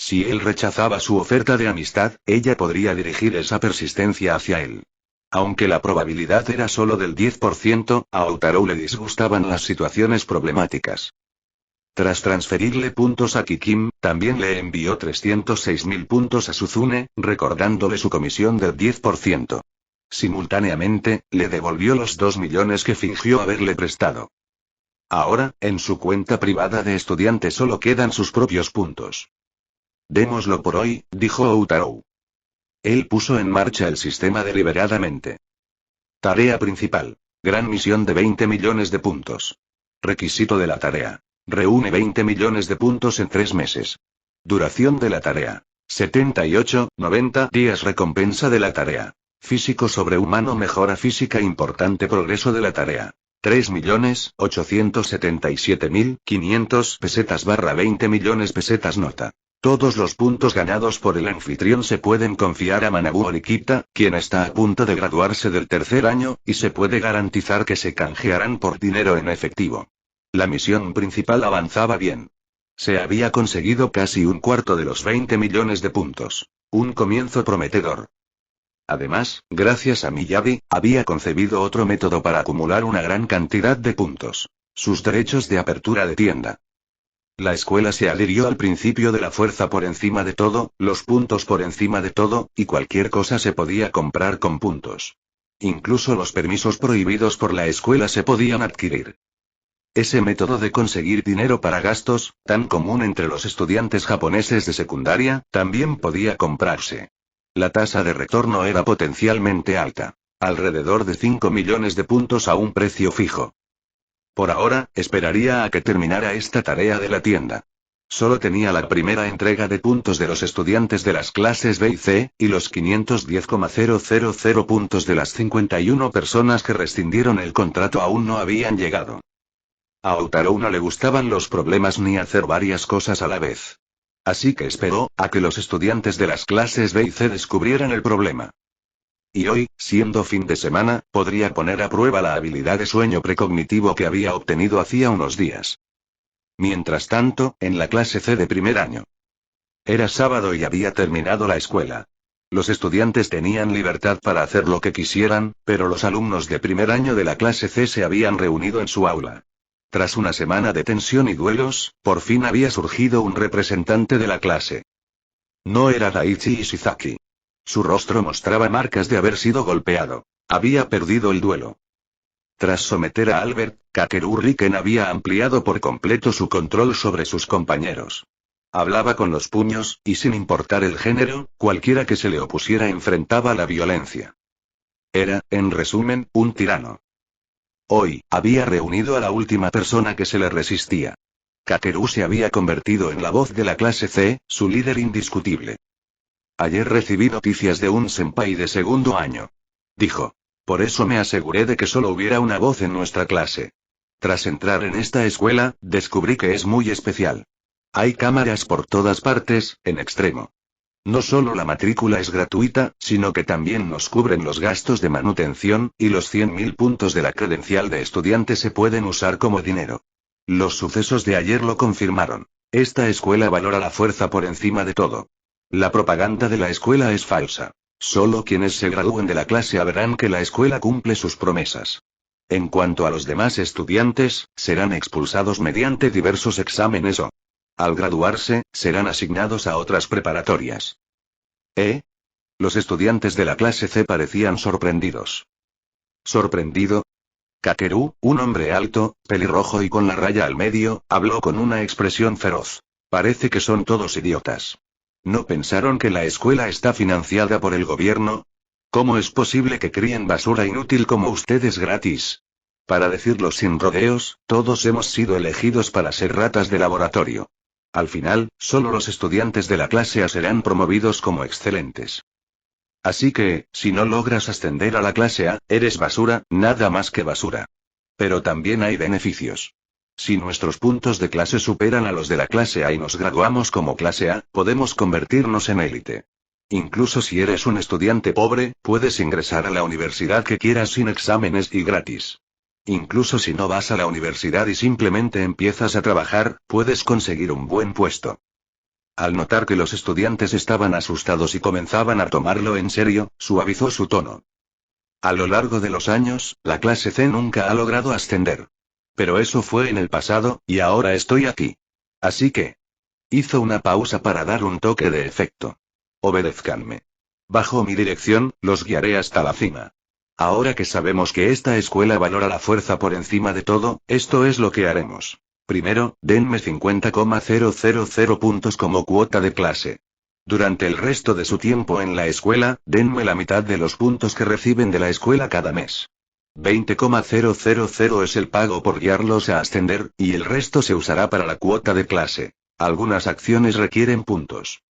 Si él rechazaba su oferta de amistad, ella podría dirigir esa persistencia hacia él. Aunque la probabilidad era solo del 10%, a Utarou le disgustaban las situaciones problemáticas. Tras transferirle puntos a Kikim, también le envió 306.000 puntos a Suzune, recordándole su comisión del 10%. Simultáneamente, le devolvió los 2 millones que fingió haberle prestado. Ahora, en su cuenta privada de estudiante solo quedan sus propios puntos. Démoslo por hoy, dijo Utarou. Él puso en marcha el sistema deliberadamente. Tarea principal. Gran misión de 20 millones de puntos. Requisito de la tarea. Reúne 20 millones de puntos en 3 meses. Duración de la tarea. 78-90 días. Recompensa de la tarea. Físico sobrehumano. Mejora física importante. Progreso de la tarea. 3.877.500 pesetas / 20 millones pesetas. Nota. Todos los puntos ganados por el anfitrión se pueden confiar a Manabu Orikita, quien está a punto de graduarse del tercer año, y se puede garantizar que se canjearán por dinero en efectivo. La misión principal avanzaba bien. Se había conseguido casi un cuarto de los 20 millones de puntos. Un comienzo prometedor. Además, gracias a Miyabi, había concebido otro método para acumular una gran cantidad de puntos. Sus derechos de apertura de tienda. La escuela se adhirió al principio de la fuerza por encima de todo, los puntos por encima de todo, y cualquier cosa se podía comprar con puntos. Incluso los permisos prohibidos por la escuela se podían adquirir. Ese método de conseguir dinero para gastos, tan común entre los estudiantes japoneses de secundaria, también podía comprarse. La tasa de retorno era potencialmente alta. Alrededor de 5 millones de puntos a un precio fijo. Por ahora, esperaría a que terminara esta tarea de la tienda. Solo tenía la primera entrega de puntos de los estudiantes de las clases B y C, y los 510,000 puntos de las 51 personas que rescindieron el contrato aún no habían llegado. A Outaro no le gustaban los problemas ni hacer varias cosas a la vez. Así que esperó a que los estudiantes de las clases B y C descubrieran el problema. Y hoy, siendo fin de semana, podría poner a prueba la habilidad de sueño precognitivo que había obtenido hacía unos días. Mientras tanto, en la clase C de primer año. Era sábado y había terminado la escuela. Los estudiantes tenían libertad para hacer lo que quisieran, pero los alumnos de primer año de la clase C se habían reunido en su aula. Tras una semana de tensión y duelos, por fin había surgido un representante de la clase. No era Daichi Ishizaki. Su rostro mostraba marcas de haber sido golpeado. Había perdido el duelo. Tras someter a Albert, Kakeru Riken había ampliado por completo su control sobre sus compañeros. Hablaba con los puños, y sin importar el género, cualquiera que se le opusiera enfrentaba la violencia. Era, en resumen, un tirano. Hoy, había reunido a la última persona que se le resistía. Kakeru se había convertido en la voz de la clase C, su líder indiscutible. Ayer recibí noticias de un senpai de segundo año. Dijo. Por eso me aseguré de que solo hubiera una voz en nuestra clase. Tras entrar en esta escuela, descubrí que es muy especial. Hay cámaras por todas partes, en extremo. No solo la matrícula es gratuita, sino que también nos cubren los gastos de manutención, y los 100.000 puntos de la credencial de estudiante se pueden usar como dinero. Los sucesos de ayer lo confirmaron. Esta escuela valora la fuerza por encima de todo. La propaganda de la escuela es falsa. Solo quienes se gradúen de la clase verán que la escuela cumple sus promesas. En cuanto a los demás estudiantes, serán expulsados mediante diversos exámenes o, al graduarse, serán asignados a otras preparatorias. Los estudiantes de la clase C parecían sorprendidos. ¿Sorprendido? Kakeru, un hombre alto, pelirrojo y con la raya al medio, habló con una expresión feroz. Parece que son todos idiotas. ¿No pensaron que la escuela está financiada por el gobierno? ¿Cómo es posible que críen basura inútil como ustedes gratis? Para decirlo sin rodeos, todos hemos sido elegidos para ser ratas de laboratorio. Al final, solo los estudiantes de la clase A serán promovidos como excelentes. Así que, si no logras ascender a la clase A, eres basura, nada más que basura. Pero también hay beneficios. Si nuestros puntos de clase superan a los de la clase A y nos graduamos como clase A, podemos convertirnos en élite. Incluso si eres un estudiante pobre, puedes ingresar a la universidad que quieras sin exámenes y gratis. Incluso si no vas a la universidad y simplemente empiezas a trabajar, puedes conseguir un buen puesto. Al notar que los estudiantes estaban asustados y comenzaban a tomarlo en serio, suavizó su tono. A lo largo de los años, la clase C nunca ha logrado ascender. Pero eso fue en el pasado, y ahora estoy aquí. Así que... Hizo una pausa para dar un toque de efecto. Obedézcanme. Bajo mi dirección, los guiaré hasta la cima. Ahora que sabemos que esta escuela valora la fuerza por encima de todo, esto es lo que haremos. Primero, denme 50,000 puntos como cuota de clase. Durante el resto de su tiempo en la escuela, denme la mitad de los puntos que reciben de la escuela cada mes. 20,000 es el pago por guiarlos a ascender, y el resto se usará para la cuota de clase. Algunas acciones requieren puntos.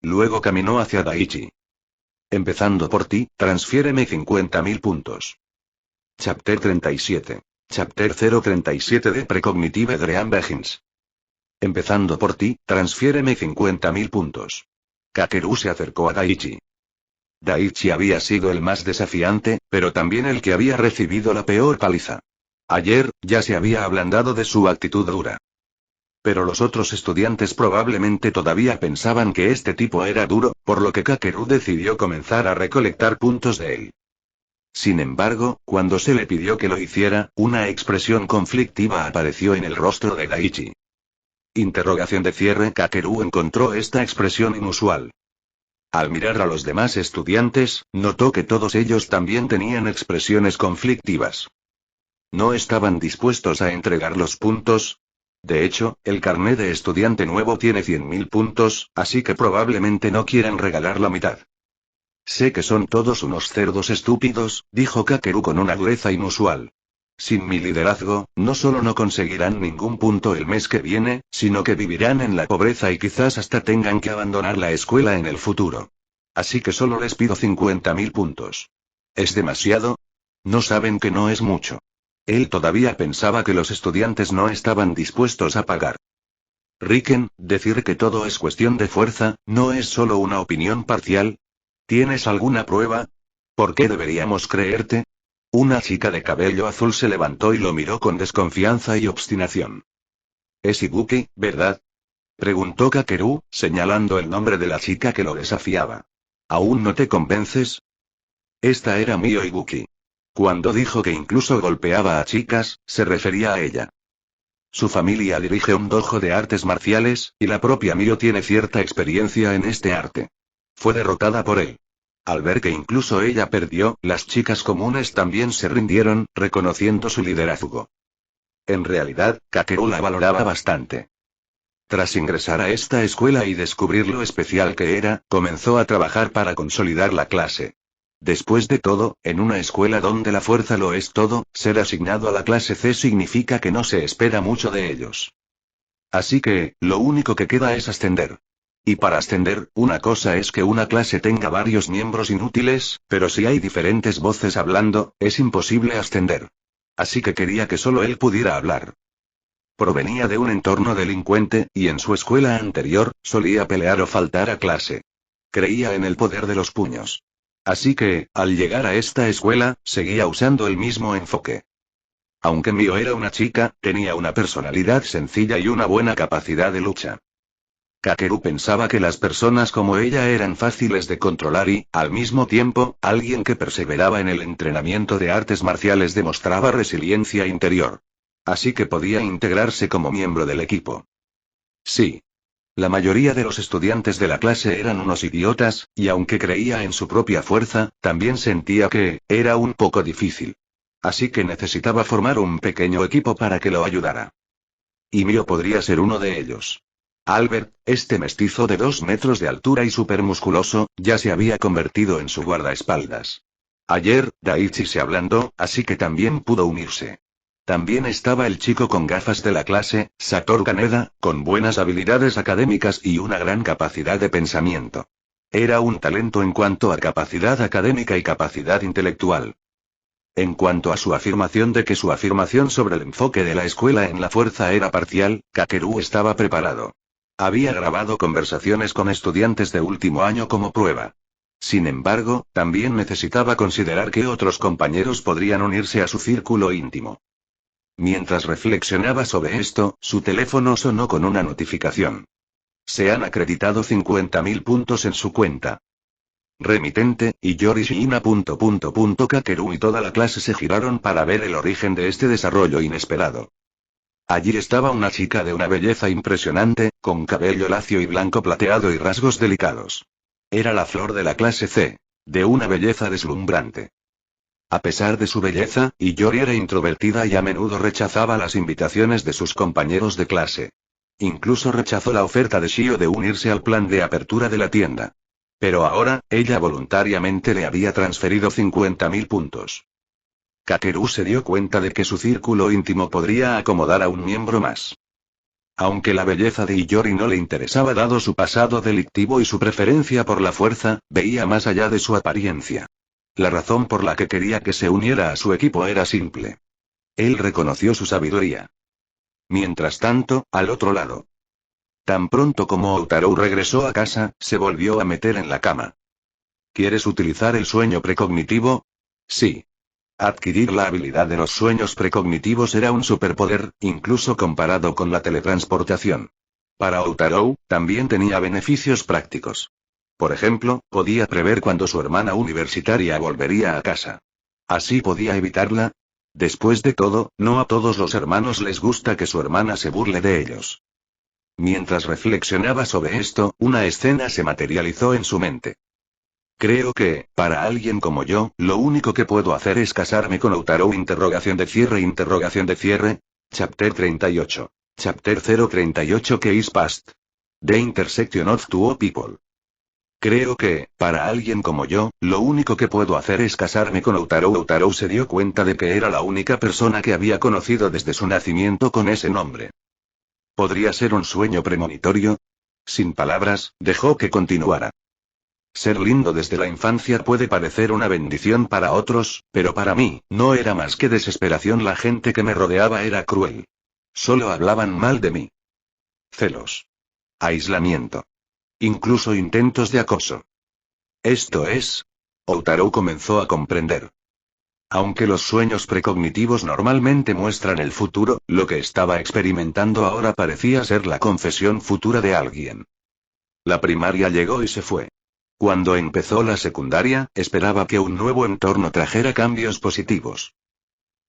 Luego caminó hacia Daichi. Empezando por ti, transfiéreme 50.000 puntos. Chapter 37. Chapter 037 de Precognitive Dream Begins. Empezando por ti, transfiéreme 50.000 puntos. Kakeru se acercó a Daichi. Daichi había sido el más desafiante, pero también el que había recibido la peor paliza. Ayer, ya se había ablandado de su actitud dura. Pero los otros estudiantes probablemente todavía pensaban que este tipo era duro, por lo que Kakeru decidió comenzar a recolectar puntos de él. Sin embargo, cuando se le pidió que lo hiciera, una expresión conflictiva apareció en el rostro de Daichi. Interrogación de cierre. Kakeru encontró esta expresión inusual. Al mirar a los demás estudiantes, notó que todos ellos también tenían expresiones conflictivas. ¿No estaban dispuestos a entregar los puntos? De hecho, el carné de estudiante nuevo tiene 100.000 puntos, así que probablemente no quieren regalar la mitad. Sé que son todos unos cerdos estúpidos, dijo Kakeru con una dureza inusual. Sin mi liderazgo, no solo no conseguirán ningún punto el mes que viene, sino que vivirán en la pobreza y quizás hasta tengan que abandonar la escuela en el futuro. Así que solo les pido 50.000 puntos. ¿Es demasiado? No saben que no es mucho. Él todavía pensaba que los estudiantes no estaban dispuestos a pagar. Riken, decir que todo es cuestión de fuerza, ¿no es solo una opinión parcial? ¿Tienes alguna prueba? ¿Por qué deberíamos creerte? Una chica de cabello azul se levantó y lo miró con desconfianza y obstinación. Es Ibuki, ¿verdad? Preguntó Kakeru, señalando el nombre de la chica que lo desafiaba. ¿Aún no te convences? Esta era Mio Ibuki. Cuando dijo que incluso golpeaba a chicas, se refería a ella. Su familia dirige un dojo de artes marciales, y la propia Mio tiene cierta experiencia en este arte. Fue derrotada por él. Al ver que incluso ella perdió, las chicas comunes también se rindieron, reconociendo su liderazgo. En realidad, Kakeru la valoraba bastante. Tras ingresar a esta escuela y descubrir lo especial que era, comenzó a trabajar para consolidar la clase. Después de todo, en una escuela donde la fuerza lo es todo, ser asignado a la clase C significa que no se espera mucho de ellos. Así que, lo único que queda es ascender. Y para ascender, una cosa es que una clase tenga varios miembros inútiles, pero si hay diferentes voces hablando, es imposible ascender. Así que quería que solo él pudiera hablar. Provenía de un entorno delincuente, y en su escuela anterior, solía pelear o faltar a clase. Creía en el poder de los puños. Así que, al llegar a esta escuela, seguía usando el mismo enfoque. Aunque Mio era una chica, tenía una personalidad sencilla y una buena capacidad de lucha. Kakeru pensaba que las personas como ella eran fáciles de controlar y, al mismo tiempo, alguien que perseveraba en el entrenamiento de artes marciales demostraba resiliencia interior. Así que podía integrarse como miembro del equipo. Sí. La mayoría de los estudiantes de la clase eran unos idiotas, y aunque creía en su propia fuerza, también sentía que, era un poco difícil. Así que necesitaba formar un pequeño equipo para que lo ayudara. Y Mio podría ser uno de ellos. Albert, este mestizo de 2 metros de altura y supermusculoso, ya se había convertido en su guardaespaldas. Ayer, Daichi se ablandó, así que también pudo unirse. También estaba el chico con gafas de la clase, Satoru Kaneda, con buenas habilidades académicas y una gran capacidad de pensamiento. Era un talento en cuanto a capacidad académica y capacidad intelectual. En cuanto a su afirmación de que su afirmación sobre el enfoque de la escuela en la fuerza era parcial, Kakeru estaba preparado. Había grabado conversaciones con estudiantes de último año como prueba. Sin embargo, también necesitaba considerar que otros compañeros podrían unirse a su círculo íntimo. Mientras reflexionaba sobre esto, su teléfono sonó con una notificación. Se han acreditado 50.000 puntos en su cuenta. Remitente, y Yori Shiina. Kakeru y toda la clase se giraron para ver el origen de este desarrollo inesperado. Allí estaba una chica de una belleza impresionante, con cabello lacio y blanco plateado y rasgos delicados. Era la flor de la clase C, de una belleza deslumbrante. A pesar de su belleza, Iyori era introvertida y a menudo rechazaba las invitaciones de sus compañeros de clase. Incluso rechazó la oferta de Shio de unirse al plan de apertura de la tienda. Pero ahora, ella voluntariamente le había transferido 50.000 puntos. Kakeru se dio cuenta de que su círculo íntimo podría acomodar a un miembro más. Aunque la belleza de Iyori no le interesaba dado su pasado delictivo y su preferencia por la fuerza, veía más allá de su apariencia. La razón por la que quería que se uniera a su equipo era simple. Él reconoció su sabiduría. Mientras tanto, al otro lado. Tan pronto como Otarou regresó a casa, se volvió a meter en la cama. ¿Quieres utilizar el sueño precognitivo? Sí. Adquirir la habilidad de los sueños precognitivos era un superpoder, incluso comparado con la teletransportación. Para Outaro, también tenía beneficios prácticos. Por ejemplo, podía prever cuándo su hermana universitaria volvería a casa. Así podía evitarla. Después de todo, no a todos los hermanos les gusta que su hermana se burle de ellos. Mientras reflexionaba sobre esto, una escena se materializó en su mente. Creo que, para alguien como yo, lo único que puedo hacer es casarme con Outaro. Interrogación de cierre. Chapter 38. Chapter 038 Case Past. The Intersection of Two People. Creo que, para alguien como yo, lo único que puedo hacer es casarme con Outaro. Outaro se dio cuenta de que era la única persona que había conocido desde su nacimiento con ese nombre. ¿Podría ser un sueño premonitorio? Sin palabras, dejó que continuara. Ser lindo desde la infancia puede parecer una bendición para otros, pero para mí, no era más que desesperación. La gente que me rodeaba era cruel. Solo hablaban mal de mí. Celos. Aislamiento. Incluso intentos de acoso. Esto es... Outaro comenzó a comprender. Aunque los sueños precognitivos normalmente muestran el futuro, lo que estaba experimentando ahora parecía ser la confesión futura de alguien. La primaria llegó y se fue. Cuando empezó la secundaria, esperaba que un nuevo entorno trajera cambios positivos.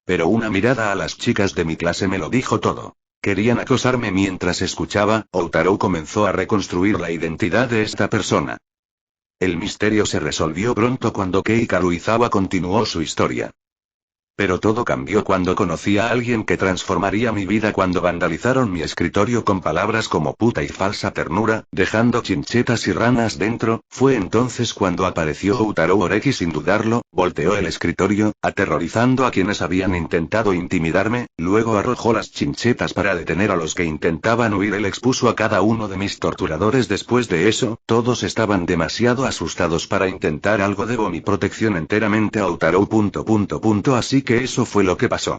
Pero una mirada a las chicas de mi clase me lo dijo todo. Querían acosarme mientras escuchaba. Outaro comenzó a reconstruir la identidad de esta persona. El misterio se resolvió pronto cuando Kei Karuizawa continuó su historia. Pero todo cambió cuando conocí a alguien que transformaría mi vida. Cuando vandalizaron mi escritorio con palabras como puta y falsa ternura, dejando chinchetas y ranas dentro, fue entonces cuando apareció Outaro Oreki. Sin dudarlo, volteó el escritorio, aterrorizando a quienes habían intentado intimidarme, luego arrojó las chinchetas para detener a los que intentaban huir. Él expuso a cada uno de mis torturadores. Después de eso, todos estaban demasiado asustados para intentar algo. Debo mi protección enteramente a Outaro. Así que eso fue lo que pasó.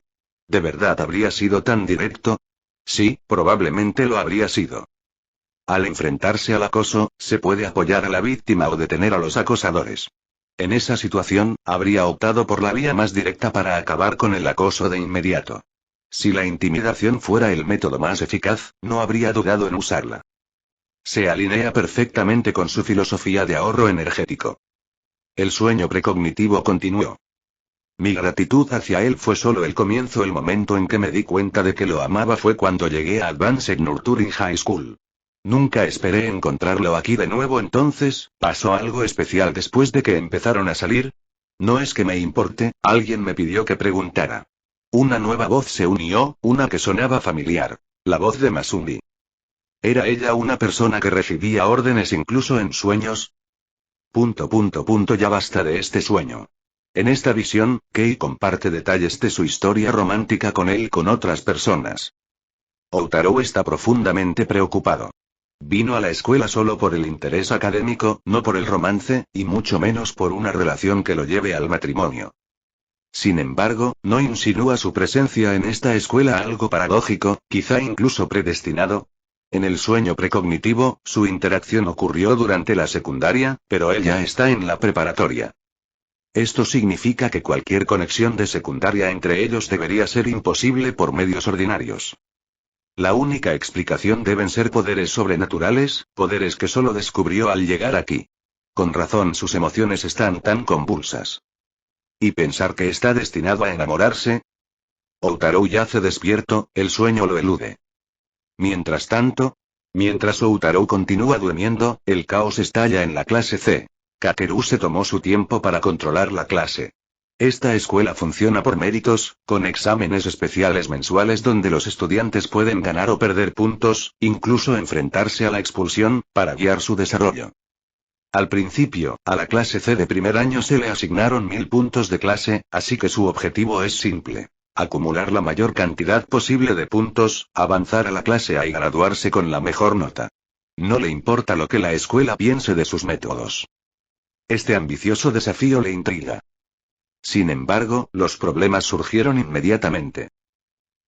¿De verdad habría sido tan directo? Sí, probablemente lo habría sido. Al enfrentarse al acoso, se puede apoyar a la víctima o detener a los acosadores. En esa situación, habría optado por la vía más directa para acabar con el acoso de inmediato. Si la intimidación fuera el método más eficaz, no habría dudado en usarla. Se alinea perfectamente con su filosofía de ahorro energético. El sueño precognitivo continuó. Mi gratitud hacia él fue solo el comienzo. El momento en que me di cuenta de que lo amaba fue cuando llegué a Advanced Nurturing High School. Nunca esperé encontrarlo aquí de nuevo. Entonces, ¿pasó algo especial después de que empezaron a salir? No es que me importe, alguien me pidió que preguntara. Una nueva voz se unió, una que sonaba familiar. La voz de Masumi. ¿Era ella una persona que recibía órdenes incluso en sueños? Ya basta de este sueño. En esta visión, Kei comparte detalles de su historia romántica con él y con otras personas. Outaro está profundamente preocupado. Vino a la escuela solo por el interés académico, no por el romance, y mucho menos por una relación que lo lleve al matrimonio. Sin embargo, no insinúa su presencia en esta escuela algo paradójico, quizá incluso predestinado. En el sueño precognitivo, su interacción ocurrió durante la secundaria, pero ella está en la preparatoria. Esto significa que cualquier conexión de secundaria entre ellos debería ser imposible por medios ordinarios. La única explicación deben ser poderes sobrenaturales, poderes que solo descubrió al llegar aquí. Con razón sus emociones están tan convulsas. ¿Y pensar que está destinado a enamorarse? Outaro yace despierto, el sueño lo elude. Mientras tanto, mientras Outaro continúa durmiendo, el caos estalla en la clase C. Kakeru se tomó su tiempo para controlar la clase. Esta escuela funciona por méritos, con exámenes especiales mensuales donde los estudiantes pueden ganar o perder puntos, incluso enfrentarse a la expulsión, para guiar su desarrollo. Al principio, a la clase C de primer año se le asignaron 1000 puntos de clase, así que su objetivo es simple. Acumular la mayor cantidad posible de puntos, avanzar a la clase A y graduarse con la mejor nota. No le importa lo que la escuela piense de sus métodos. Este ambicioso desafío le intriga. Sin embargo, los problemas surgieron inmediatamente.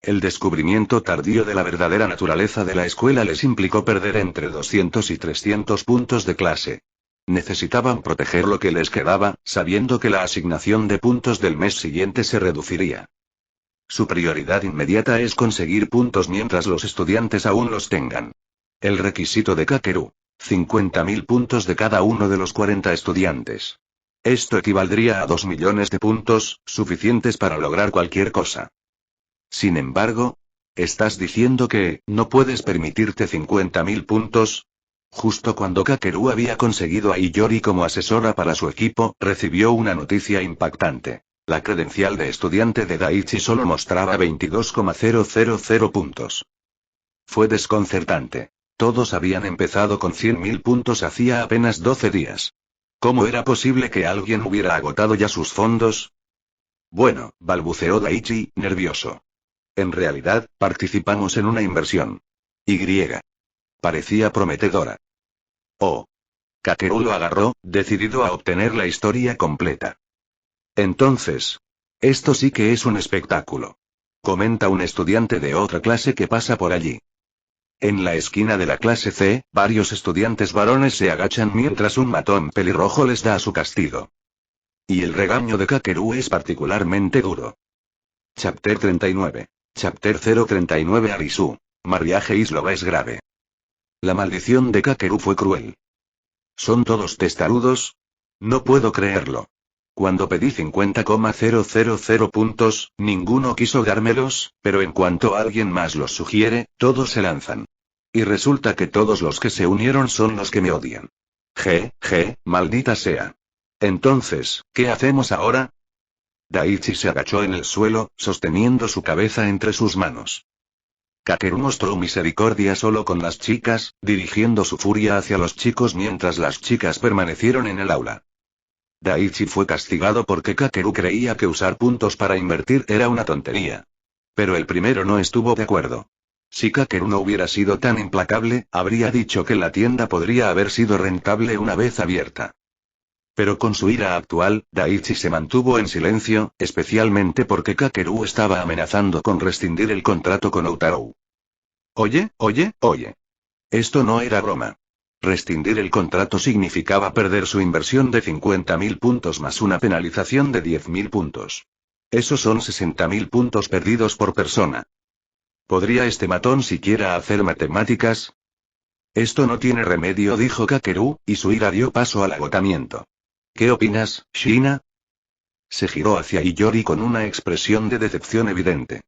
El descubrimiento tardío de la verdadera naturaleza de la escuela les implicó perder entre 200 y 300 puntos de clase. Necesitaban proteger lo que les quedaba, sabiendo que la asignación de puntos del mes siguiente se reduciría. Su prioridad inmediata es conseguir puntos mientras los estudiantes aún los tengan. El requisito de Kakeru: 50.000 puntos de cada uno de los 40 estudiantes. Esto equivaldría a 2 millones de puntos, suficientes para lograr cualquier cosa. Sin embargo, ¿estás diciendo que no puedes permitirte 50.000 puntos? Justo cuando Kakeru había conseguido a Iyori como asesora para su equipo, recibió una noticia impactante. La credencial de estudiante de Daichi solo mostraba 22,000 puntos. Fue desconcertante. Todos habían empezado con 100.000 puntos hacía apenas 12 días. ¿Cómo era posible que alguien hubiera agotado ya sus fondos? Bueno, balbuceó Daichi, nervioso. En realidad, participamos en una inversión. Y. Parecía prometedora. Oh. Kakeru lo agarró, decidido a obtener la historia completa. Entonces, esto sí que es un espectáculo. Comenta un estudiante de otra clase que pasa por allí. En la esquina de la clase C, varios estudiantes varones se agachan mientras un matón pelirrojo les da su castigo. Y el regaño de Kakeru es particularmente duro. Chapter 39. Chapter 039. Arisu. Mariage Islova es grave. La maldición de Kakeru fue cruel. ¿Son todos testarudos? No puedo creerlo. Cuando pedí 50,000 puntos, ninguno quiso dármelos, pero en cuanto alguien más los sugiere, todos se lanzan. Y resulta que todos los que se unieron son los que me odian. Maldita sea. Entonces, ¿qué hacemos ahora? Daichi se agachó en el suelo, sosteniendo su cabeza entre sus manos. Kakeru mostró misericordia solo con las chicas, dirigiendo su furia hacia los chicos mientras las chicas permanecieron en el aula. Daichi fue castigado porque Kakeru creía que usar puntos para invertir era una tontería. Pero el primero no estuvo de acuerdo. Si Kakeru no hubiera sido tan implacable, habría dicho que la tienda podría haber sido rentable una vez abierta. Pero con su ira actual, Daichi se mantuvo en silencio, especialmente porque Kakeru estaba amenazando con rescindir el contrato con Outaro. Oye. Esto no era broma. Rescindir el contrato significaba perder su inversión de 50.000 puntos más una penalización de 10.000 puntos. Esos son 60.000 puntos perdidos por persona. ¿Podría este matón siquiera hacer matemáticas? Esto no tiene remedio, dijo Kakeru, y su ira dio paso al agotamiento. ¿Qué opinas, Shina? Se giró hacia Iyori con una expresión de decepción evidente.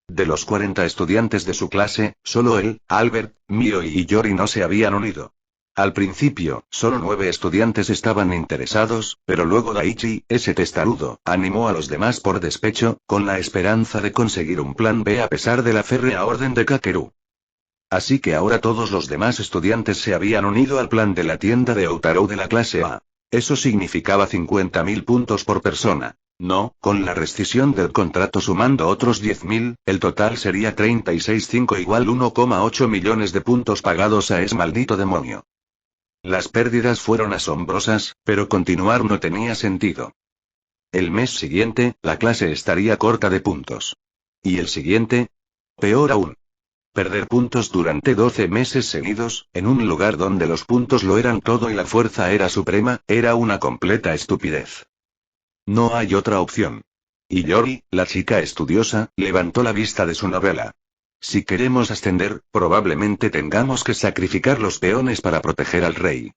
De los 40 estudiantes de su clase, solo él, Albert, Mio y Iyori no se habían unido. Al principio, solo 9 estudiantes estaban interesados, pero luego Daichi, ese testarudo, animó a los demás por despecho, con la esperanza de conseguir un plan B a pesar de la férrea orden de Kakeru. Así que ahora todos los demás estudiantes se habían unido al plan de la tienda de Outaro de la clase A. Eso significaba 50.000 puntos por persona. No, con la rescisión del contrato sumando otros 10.000, el total sería 36,5 igual 1,8 millones de puntos pagados a ese maldito demonio. Las pérdidas fueron asombrosas, pero continuar no tenía sentido. El mes siguiente, la clase estaría corta de puntos. ¿Y el siguiente? Peor aún. Perder puntos durante 12 meses seguidos, en un lugar donde los puntos lo eran todo y la fuerza era suprema, era una completa estupidez. No hay otra opción. Iyori, la chica estudiosa, levantó la vista de su novela. Si queremos ascender, probablemente tengamos que sacrificar los peones para proteger al rey.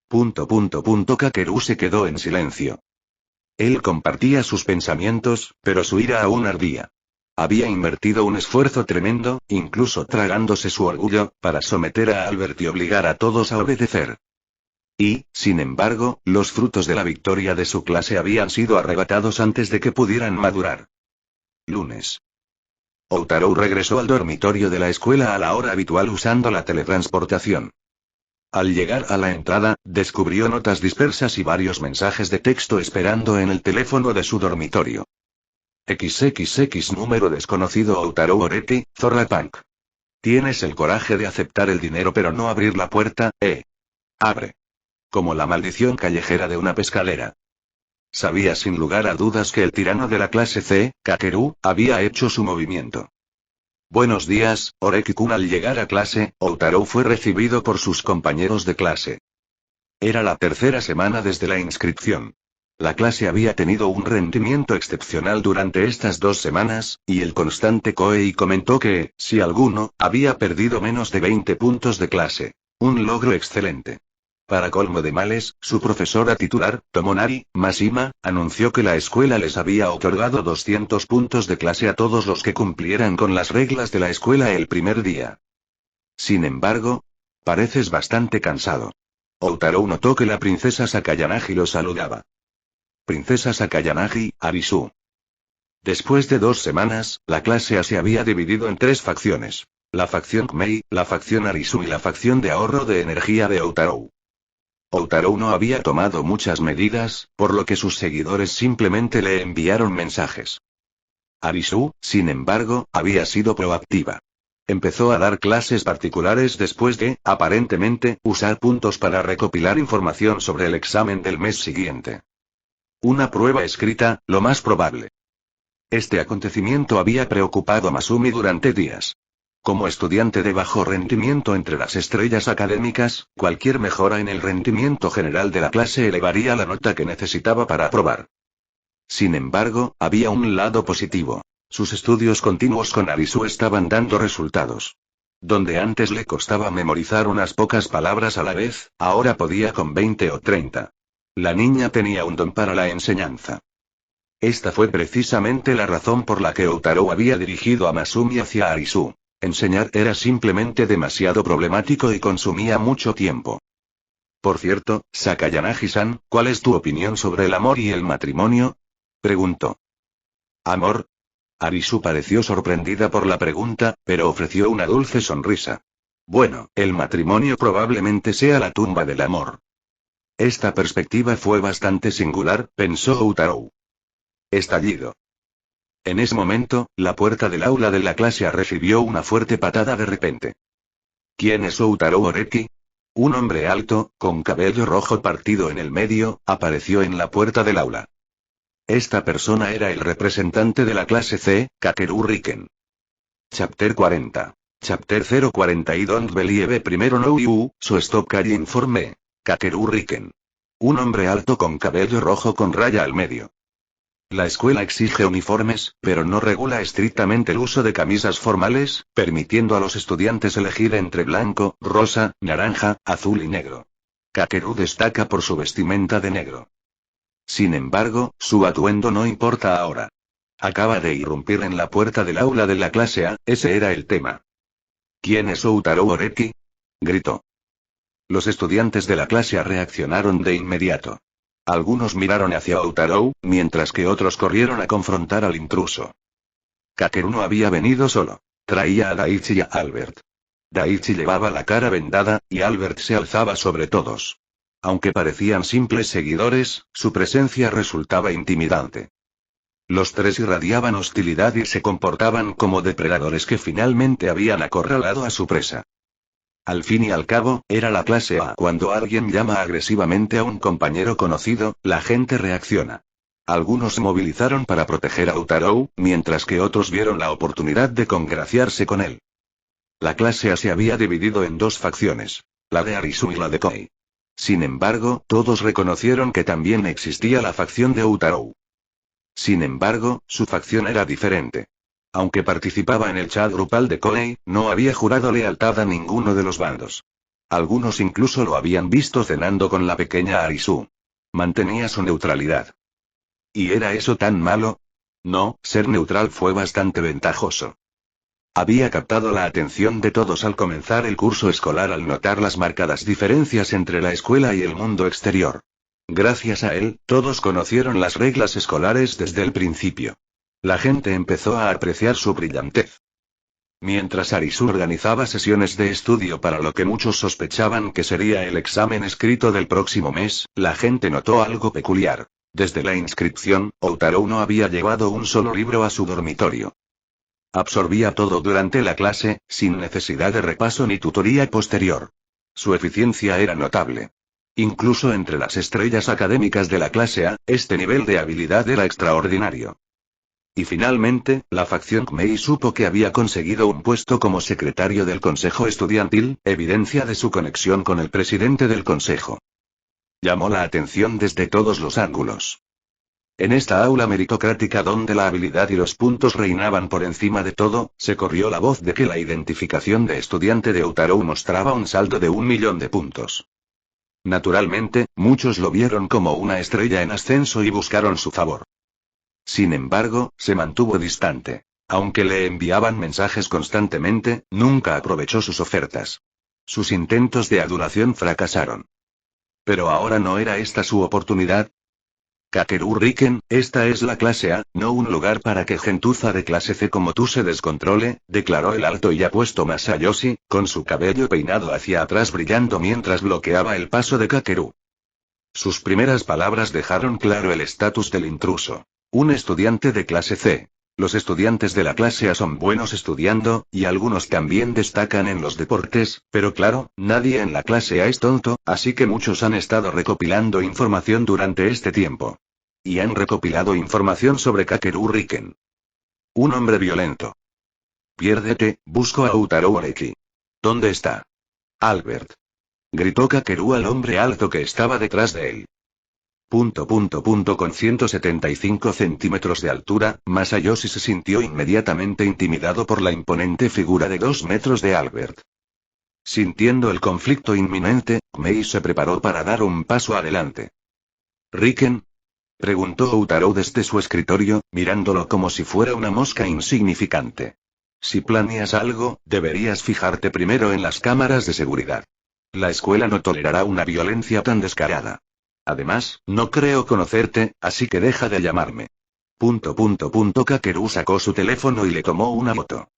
Kakeru se quedó en silencio. Él compartía sus pensamientos, pero su ira aún ardía. Había invertido un esfuerzo tremendo, incluso tragándose su orgullo, para someter a Albert y obligar a todos a obedecer. Y, sin embargo, los frutos de la victoria de su clase habían sido arrebatados antes de que pudieran madurar. Lunes. Outaro regresó al dormitorio de la escuela a la hora habitual usando la teletransportación. Al llegar a la entrada, descubrió notas dispersas y varios mensajes de texto esperando en el teléfono de su dormitorio. XXX número desconocido Outaro Oreki, Zorrapunk. Tienes el coraje de aceptar el dinero pero no abrir la puerta, Abre. Como la maldición callejera de una pescadera. Sabía sin lugar a dudas que el tirano de la clase C, Kakeru, había hecho su movimiento. Buenos días, Oreki-kun. Al llegar a clase, Outaro fue recibido por sus compañeros de clase. Era la tercera semana desde la inscripción. La clase había tenido un rendimiento excepcional durante estas 2 semanas, y el constante Koei comentó que, si alguno, había perdido menos de 20 puntos de clase. Un logro excelente. Para colmo de males, su profesora titular, Tomonari Mashima, anunció que la escuela les había otorgado 200 puntos de clase a todos los que cumplieran con las reglas de la escuela el primer día. Sin embargo, pareces bastante cansado. Outaro notó que la princesa Sakayanagi lo saludaba. Princesa Sakayanagi, Arisu. Después de 2 semanas, la clase A se había dividido en 3 facciones. La facción Kmei, la facción Arisu y la facción de ahorro de energía de Outaro. Outaro no había tomado muchas medidas, por lo que sus seguidores simplemente le enviaron mensajes. Arisu, sin embargo, había sido proactiva. Empezó a dar clases particulares después de, aparentemente, usar puntos para recopilar información sobre el examen del mes siguiente. Una prueba escrita, lo más probable. Este acontecimiento había preocupado a Masumi durante días. Como estudiante de bajo rendimiento entre las estrellas académicas, cualquier mejora en el rendimiento general de la clase elevaría la nota que necesitaba para aprobar. Sin embargo, había un lado positivo. Sus estudios continuos con Arisu estaban dando resultados. Donde antes le costaba memorizar unas pocas palabras a la vez, ahora podía con 20 o 30. La niña tenía un don para la enseñanza. Esta fue precisamente la razón por la que Outaro había dirigido a Masumi hacia Arisu. Enseñar era simplemente demasiado problemático y consumía mucho tiempo. Por cierto, Sakayanagi-san, ¿cuál es tu opinión sobre el amor y el matrimonio? Preguntó. ¿Amor? Arisu pareció sorprendida por la pregunta, pero ofreció una dulce sonrisa. Bueno, el matrimonio probablemente sea la tumba del amor. Esta perspectiva fue bastante singular, pensó Outaro. Estallido. En ese momento, la puerta del aula de la clase A recibió una fuerte patada de repente. ¿Quién es Outaro Oreki? Un hombre alto, con cabello rojo partido en el medio, apareció en la puerta del aula. Esta persona era el representante de la clase C, Kakeru Riken. Chapter 40. Chapter 040 y Don't Believe primero no you, so stop Kari informe. Kakeru Riken. Un hombre alto con cabello rojo con raya al medio. La escuela exige uniformes, pero no regula estrictamente el uso de camisas formales, permitiendo a los estudiantes elegir entre blanco, rosa, naranja, azul y negro. Kakeru destaca por su vestimenta de negro. Sin embargo, su atuendo no importa ahora. Acaba de irrumpir en la puerta del aula de la clase A, ese era el tema. ¿Quién es Outaro Oreki? Gritó. Los estudiantes de la clase A reaccionaron de inmediato. Algunos miraron hacia Outaro, mientras que otros corrieron a confrontar al intruso. Kakeru no había venido solo. Traía a Daichi y a Albert. Daichi llevaba la cara vendada, y Albert se alzaba sobre todos. Aunque parecían simples seguidores, su presencia resultaba intimidante. Los tres irradiaban hostilidad y se comportaban como depredadores que finalmente habían acorralado a su presa. Al fin y al cabo, era la clase A. Cuando alguien llama agresivamente a un compañero conocido, la gente reacciona. Algunos se movilizaron para proteger a Outaro, mientras que otros vieron la oportunidad de congraciarse con él. La clase A se había dividido en 2 facciones, la de Arisu y la de Koei. Sin embargo, todos reconocieron que también existía la facción de Outaro. Sin embargo, su facción era diferente. Aunque participaba en el chat grupal de Koei, no había jurado lealtad a ninguno de los bandos. Algunos incluso lo habían visto cenando con la pequeña Arisu. Mantenía su neutralidad. ¿Y era eso tan malo? No, ser neutral fue bastante ventajoso. Había captado la atención de todos al comenzar el curso escolar al notar las marcadas diferencias entre la escuela y el mundo exterior. Gracias a él, todos conocieron las reglas escolares desde el principio. La gente empezó a apreciar su brillantez. Mientras Arisu organizaba sesiones de estudio para lo que muchos sospechaban que sería el examen escrito del próximo mes, la gente notó algo peculiar. Desde la inscripción, Outaro no había llevado un solo libro a su dormitorio. Absorbía todo durante la clase, sin necesidad de repaso ni tutoría posterior. Su eficiencia era notable. Incluso entre las estrellas académicas de la clase A, este nivel de habilidad era extraordinario. Y finalmente, la facción Kmei supo que había conseguido un puesto como secretario del consejo estudiantil, evidencia de su conexión con el presidente del consejo. Llamó la atención desde todos los ángulos. En esta aula meritocrática donde la habilidad y los puntos reinaban por encima de todo, se corrió la voz de que la identificación de estudiante de Utarou mostraba un saldo de 1.000.000 de puntos. Naturalmente, muchos lo vieron como una estrella en ascenso y buscaron su favor. Sin embargo, se mantuvo distante. Aunque le enviaban mensajes constantemente, nunca aprovechó sus ofertas. Sus intentos de adulación fracasaron. Pero ahora no era esta su oportunidad. Kakeru Riken, esta es la clase A, no un lugar para que gentuza de clase C como tú se descontrole, declaró el alto y apuesto Masayoshi, con su cabello peinado hacia atrás brillando mientras bloqueaba el paso de Kakeru. Sus primeras palabras dejaron claro el estatus del intruso. Un estudiante de clase C. Los estudiantes de la clase A son buenos estudiando, y algunos también destacan en los deportes, pero claro, nadie en la clase A es tonto, así que muchos han estado recopilando información durante este tiempo. Y han recopilado información sobre Kakeru Riken. Un hombre violento. Piérdete, busco a Utarou Oreki. ¿Dónde está? Albert. Gritó Kakeru al hombre alto que estaba detrás de él. Con 175 centímetros de altura, Masayoshi se sintió inmediatamente intimidado por la imponente figura de 2 metros de Albert. Sintiendo el conflicto inminente, Mei se preparó para dar un paso adelante. ¿Riken? Preguntó Utarou desde su escritorio, mirándolo como si fuera una mosca insignificante. Si planeas algo, deberías fijarte primero en las cámaras de seguridad. La escuela no tolerará una violencia tan descarada. Además, no creo conocerte, así que deja de llamarme. Kakeru sacó su teléfono y le tomó una foto.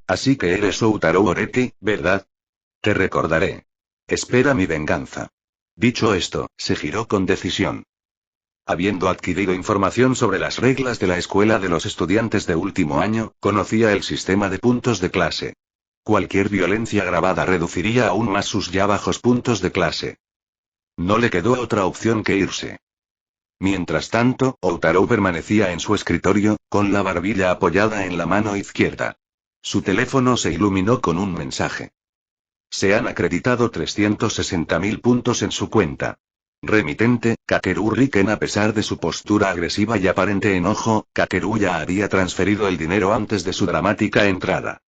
Así que eres Utarou Oreki, ¿verdad? Te recordaré. Espera mi venganza. Dicho esto, se giró con decisión. Habiendo adquirido información sobre las reglas de la escuela de los estudiantes de último año, conocía el sistema de puntos de clase. Cualquier violencia agravada reduciría aún más sus ya bajos puntos de clase. No le quedó otra opción que irse. Mientras tanto, Utarou permanecía en su escritorio, con la barbilla apoyada en la mano izquierda. Su teléfono se iluminó con un mensaje. Se han acreditado 360.000 puntos en su cuenta. Remitente, Kakeru Riken. A pesar de su postura agresiva y aparente enojo, Kakeru ya había transferido el dinero antes de su dramática entrada.